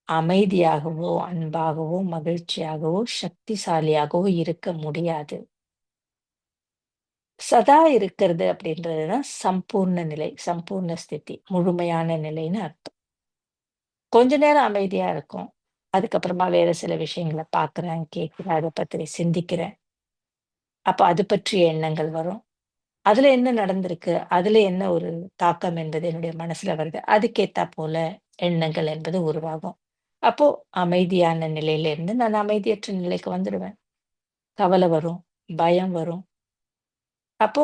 அமைதியாகவோ, அன்பாகவோ, மகிழ்ச்சியாகவோ, சக்திசாலியாகவோ இருக்க முடியாது. சதா இருக்கிறது அப்படின்றது தான் சம்பூர்ண நிலை, சம்பூர்ண ஸ்திதி, முழுமையான நிலைன்னு அர்த்தம். கொஞ்ச நேரம் அமைதியா இருக்கும். அதுக்கப்புறமா வேற சில விஷயங்கள பார்க்குறேன், கேட்கிறேன், அத பத்தி சிந்திக்கிறேன். அப்ப அது பற்றிய எண்ணங்கள் வரும். அதுல என்ன நடந்திருக்கு? அதுல என்ன ஒரு தாக்கம் என்பது என்னுடைய மனசுல வருது. அதுக்கேத்தாப்போல எண்ணங்கள் என்பது உருவாகும். அப்போ அமைதியான நிலையிலிருந்து நான் அமைதியற்ற நிலைக்கு வந்துடுவேன். கவலை வரும், பயம் வரும். அப்போ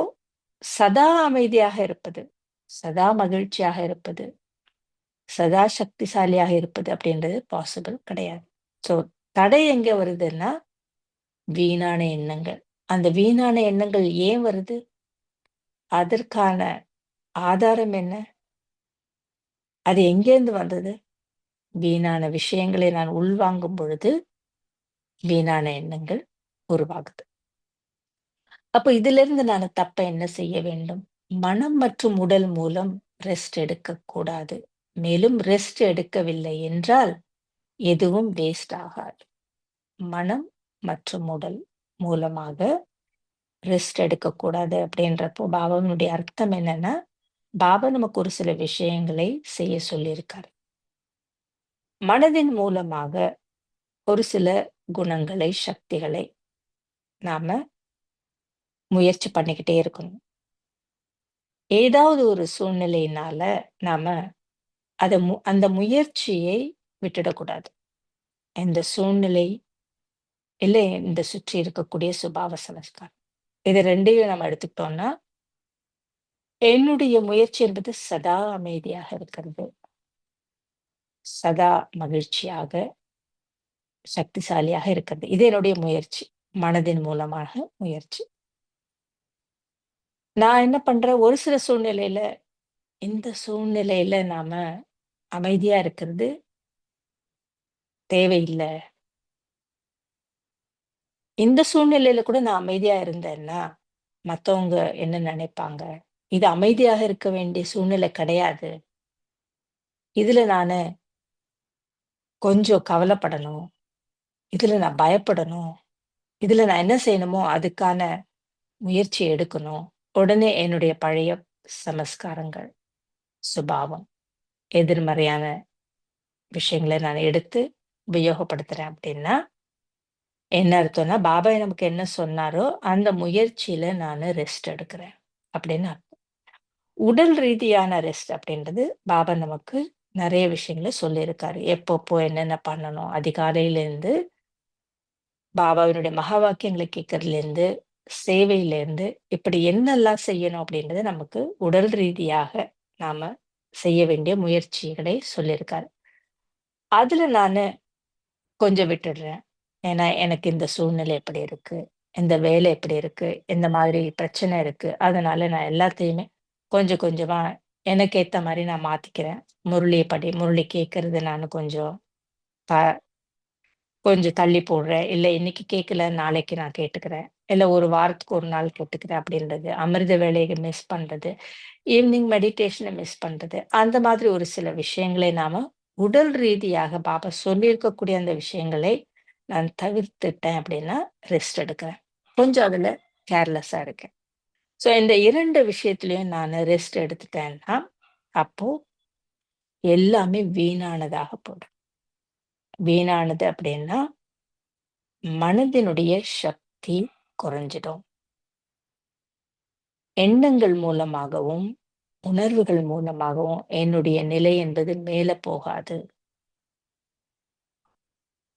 சதா அமைதியாக இருப்பது, சதா மகிழ்ச்சியாக இருப்பது, சதா சக்திசாலியாக இருப்பது அப்படின்றது பாசிபிள் கிடையாது. ஸோ தடை எங்க வருதுன்னா, வீணான எண்ணங்கள். அந்த வீணான எண்ணங்கள் ஏன் வருது? அதற்கான ஆதாரம் என்ன? அது எங்கேருந்து வந்தது? வீணான விஷயங்களை நான் உள்வாங்கும் பொழுது, வீணான எண்ணங்கள் உருவாகுது. அப்ப இதிலிருந்து நான் தப்ப என்ன செய்ய வேண்டும்? மனம் மற்றும் உடல் மூலம் ரெஸ்ட் எடுக்கக்கூடாது. மேலும் ரெஸ்ட் எடுக்கவில்லை என்றால், எதுவும் வேஸ்ட் ஆகாது. மனம் மற்றும் உடல் மூலமாக ரெஸ்ட் எடுக்கக்கூடாது அப்படின்றப்போ, பாபாவினுடைய அர்த்தம் என்னன்னா, பாபா நமக்கு ஒரு சில விஷயங்களை செய்ய சொல்லியிருக்காரு. மனதின் மூலமாக ஒரு சில குணங்களை, சக்திகளை நாம முயற்சி பண்ணிக்கிட்டே இருக்கணும். ஏதாவது ஒரு சூழ்நிலையினால நாம அந்த முயற்சியை விட்டுடக்கூடாது. இந்த சூழ்நிலை, இல்ல இந்த சுற்றி இருக்கக்கூடிய சுபாவ சமஸ்காரம். இது 2யும் நம்ம எடுத்துக்கிட்டோம்னா, என்னுடைய முயற்சி என்பது சதா அமைதியாக இருக்கிறது. சதா மகிழ்ச்சியாக, சக்திசாலியாக இருக்கிறது. இது என்னுடைய முயற்சி. மனதின் மூலமாக முயற்சி. நான் என்ன பண்றேன், ஒரு சில சூழ்நிலையில, இந்த சூழ்நிலையில நாம அமைதியா இருக்கிறது தேவையில்ல. இந்த சூழ்நிலையில கூட நான் அமைதியா இருந்தேன்னா, மத்தவங்க என்ன நினைப்பாங்க? இது அமைதியாக இருக்க வேண்டிய சூழ்நிலை கிடையாது. இதுல நானு கொஞ்சம் கவலைப்படணும். இதுல நான் பயப்படணும். இதுல நான் என்ன செய்யணுமோ, அதுக்கான முயற்சி எடுக்கணும். உடனே என்னுடைய பழைய சமஸ்காரங்கள், சுபாவம், எதிர்மறையான விஷயங்கள நான் எடுத்து உபயோகப்படுத்துறேன் அப்படின்னா, என்ன அர்த்தம்னா, பாபா நமக்கு என்ன சொன்னாரோ, அந்த முயற்சியில நானு ரெஸ்ட் எடுக்கிறேன் அப்படின்னு அர்த்தம். உடல் ரீதியான ரெஸ்ட் அப்படின்றது பாபா நமக்கு நெறைய விஷயங்கள சொல்லியிருக்காரு. எப்பப்போ என்னென்ன பண்ணணும்? அதிகாலையிலேருந்து பாபாவினுடைய மகா வாக்கியங்கள கேட்கறதுலேருந்து, சேவையிலேருந்து, இப்படி என்னெல்லாம் செய்யணும் அப்படின்றத நமக்கு உடல் ரீதியாக நாம செய்ய வேண்டிய முயற்சிகளை சொல்லியிருக்காரு. அதுல நானு கொஞ்சம் விட்டுடுறேன். ஏன்னா, எனக்கு இந்த சூழ்நிலை இப்படி இருக்கு. இந்த வேலை இப்படி இருக்கு. இந்த மாதிரி பிரச்சனை இருக்கு. அதனால நான் எல்லாத்தையுமே கொஞ்சம் கொஞ்சமா எனக்கு ஏத்த மாரி நான் மாத்திக்கிறேன். முரளி கேட்கறது நானு கொஞ்சம் ப கொஞ்சம் தள்ளி போடுறேன். இல்ல இன்னைக்கு கேட்கல, நாளைக்கு நான் கேட்டுக்கிறேன். இல்ல ஒரு வாரத்துக்கு 1 நாள் கேட்டுக்கிறேன் அப்படின்றது. அமிர்த வேலைய மிஸ் பண்றது. ஈவினிங் மெடிடேஷன மிஸ் பண்றது. அந்த மாதிரி ஒரு சில விஷயங்களை நாம உடல் ரீதியாக பாபா சொல்லியிருக்கக்கூடிய அந்த விஷயங்களை நான் தவிர்த்துட்டேன் அப்படின்னா, ரெஸ்ட் எடுக்கிறேன். கொஞ்சம் அதுல கேர்லெஸ்ஸா இருக்கேன். ஸோ இந்த 2 விஷயத்திலயும் நானு ரெஸ்ட் எடுத்துட்டேன்னா, அப்போ எல்லாமே வீணானதாக போய்டும். வீணானது அப்படின்னா, மனதினுடைய சக்தி குறைஞ்சிடும். எண்ணங்கள் மூலமாகவும், உணர்வுகள் மூலமாகவும் என்னுடைய நிலை என்பது மேல போகாது.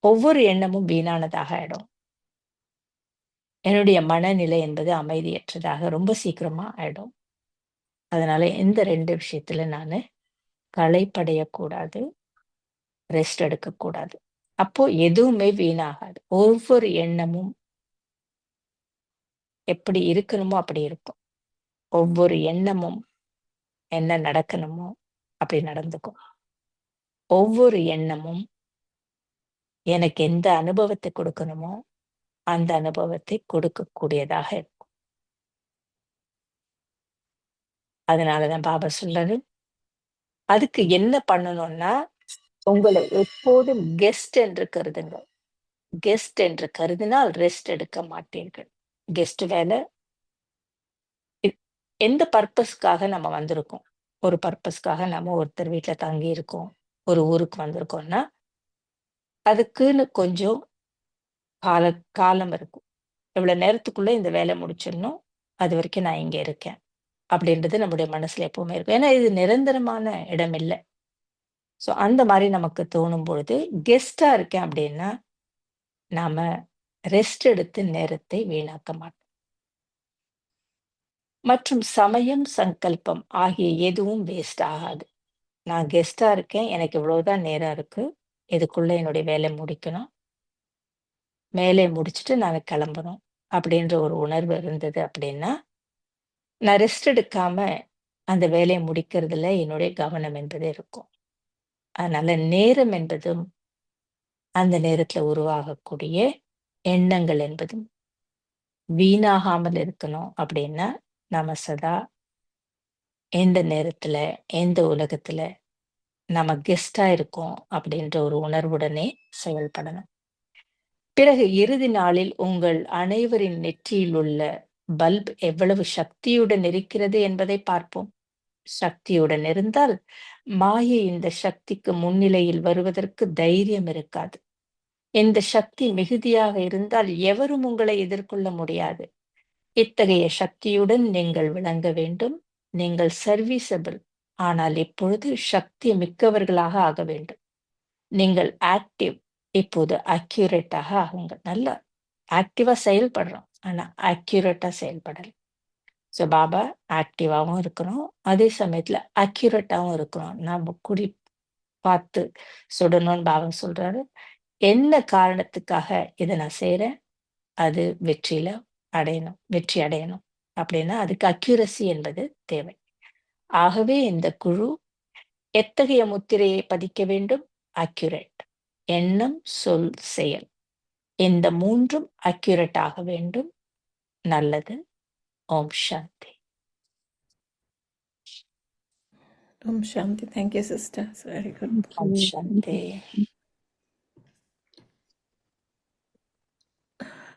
ஒவ்வொரு எண்ணமும் வீணானதாக ஆயிடும். என்னுடைய மனநிலை என்பது அமைதியற்றதாக ரொம்ப சீக்கிரமா ஆயிடும். அதனால இந்த 2 விஷயத்துல நானு களைப்படையக்கூடாது. ரெஸ்ட் எடுக்கக்கூடாது. அப்போ எதுவுமே வீணாகாது. ஒவ்வொரு எண்ணமும் எப்படி இருக்கணுமோ அப்படி இருக்கும். ஒவ்வொரு எண்ணமும் என்ன நடக்கணுமோ அப்படி நடந்துக்கும். ஒவ்வொரு எண்ணமும் எனக்கு எந்த அனுபவத்தை கொடுக்கணுமோ, அந்த அனுபவத்தை கொடுக்கக்கூடியதாக இருக்கும். அதனால தான் பாபா சொல்றாரு, அதுக்கு என்ன பண்ணணும்னா, உங்களை எப்போதும் கெஸ்ட் என்று கருதுங்கள். கெஸ்ட் என்று கருதினால் ரெஸ்ட் எடுக்க மாட்டீர்கள். கெஸ்ட் வேலை எந்த பர்ப்பஸ்க்காக நம்ம வந்திருக்கோம். ஒரு பர்ப்பஸ்க்காக நம்ம ஒருத்தர் வீட்ல தங்கி இருக்கோம். ஒரு ஊருக்கு வந்திருக்கோம்னா, அதுக்குன்னு கொஞ்சம் கால காலம் இருக்கும். இவ்வளவு நேரத்துக்குள்ள இந்த வேலை முடிச்சிடணும். அது வரைக்கும் நான் இங்க இருக்கேன். அப்படின்றது நம்முடைய மனசுல எப்பவுமே இருக்கும். ஏன்னா இது நிரந்தரமான இடம் இல்ல. ஸோ அந்த மாரி நமக்கு தோணும் பொழுது, கெஸ்ட்டா இருக்கேன் அப்படின்னா, நாம ரெஸ்ட் எடுத்து நேரத்தை வீணாக்க மாட்டோம். மற்றும் சமயம், சங்கல்பம் ஆகிய எதுவும் வேஸ்ட் ஆகாது. நான் கெஸ்ட்டா இருக்கேன். எனக்கு இவ்வளவுதான் நேரம் இருக்கு. இதுக்குள்ள என்னுடைய வேலை முடிக்கணும். வேலைய முடிச்சுட்டு நானு கிளம்பணும். அப்படின்ற ஒரு உணர்வு இருந்தது அப்படின்னா, நான் ரெஸ்ட் எடுக்காம அந்த வேலைய முடிக்கிறதுல என்னுடைய கவனம் என்பது இருக்கும். அதனால நேரம் என்பதும், அந்த நேரத்துல உருவாகக்கூடிய எண்ணங்கள் என்பதும் வீணாகாமல் இருக்கணும் அப்படின்னா, நம்ம சதா எந்த நேரத்துல, எந்த உலகத்துல நம்ம கெஸ்ட்டா இருக்கோம் அப்படின்ற ஒரு உணர்வுடனே செயல்படணும். பிறகு இறுதி நாளில் உங்கள் அனைவரின் நெற்றியில் உள்ள பல்ப் எவ்வளவு சக்தியுடன் இருக்கிறது என்பதை பார்ப்போம். சக்தியுடன் இருந்தால் மாயை இந்த சக்திக்கு முன்னிலையில் வருவதற்கு தைரியம் இருக்காது. இந்த சக்தி மிகுதியாக இருந்தால் எவரும் உங்களை எதிர்கொள்ள முடியாது. இத்தகைய சக்தியுடன் நீங்கள் விளங்க வேண்டும். நீங்கள் சர்வீசபிள். ஆனால் இப்பொழுது சக்தி மிக்கவர்களாக ஆக வேண்டும். நீங்கள் ஆக்டிவ். இப்போது அக்யூரேட்டாக ஆகுங்கள். நல்லா ஆக்டிவா செயல்படுறோம். ஆனா அக்யூரேட்டா செயல்படல. ஸோ பாபா ஆக்டிவாவும் இருக்கணும். அதே சமயத்துல அக்யூரேட்டாவும் இருக்கணும். நாம குறி பார்த்து சுடணும்னு பாபா சொல்றாரு. என்ன காரணத்துக்காக இத நான் செய்றேன்? அது வெற்றி அடையணும். அப்படின்னா அதுக்கு அக்யூரசி என்பது தேவை. ஆகவே இந்த குழு எத்தகைய முத்திரையை பதிக்க வேண்டும்? அக்யூரேட். எண்ணம், சொல், செயல். இந்த 3ம் அக்யூரேட் ஆக வேண்டும். நல்லது. ஓம் சாந்தி. Om Shanti. Thank you, sister. It's very good. Om Shanti.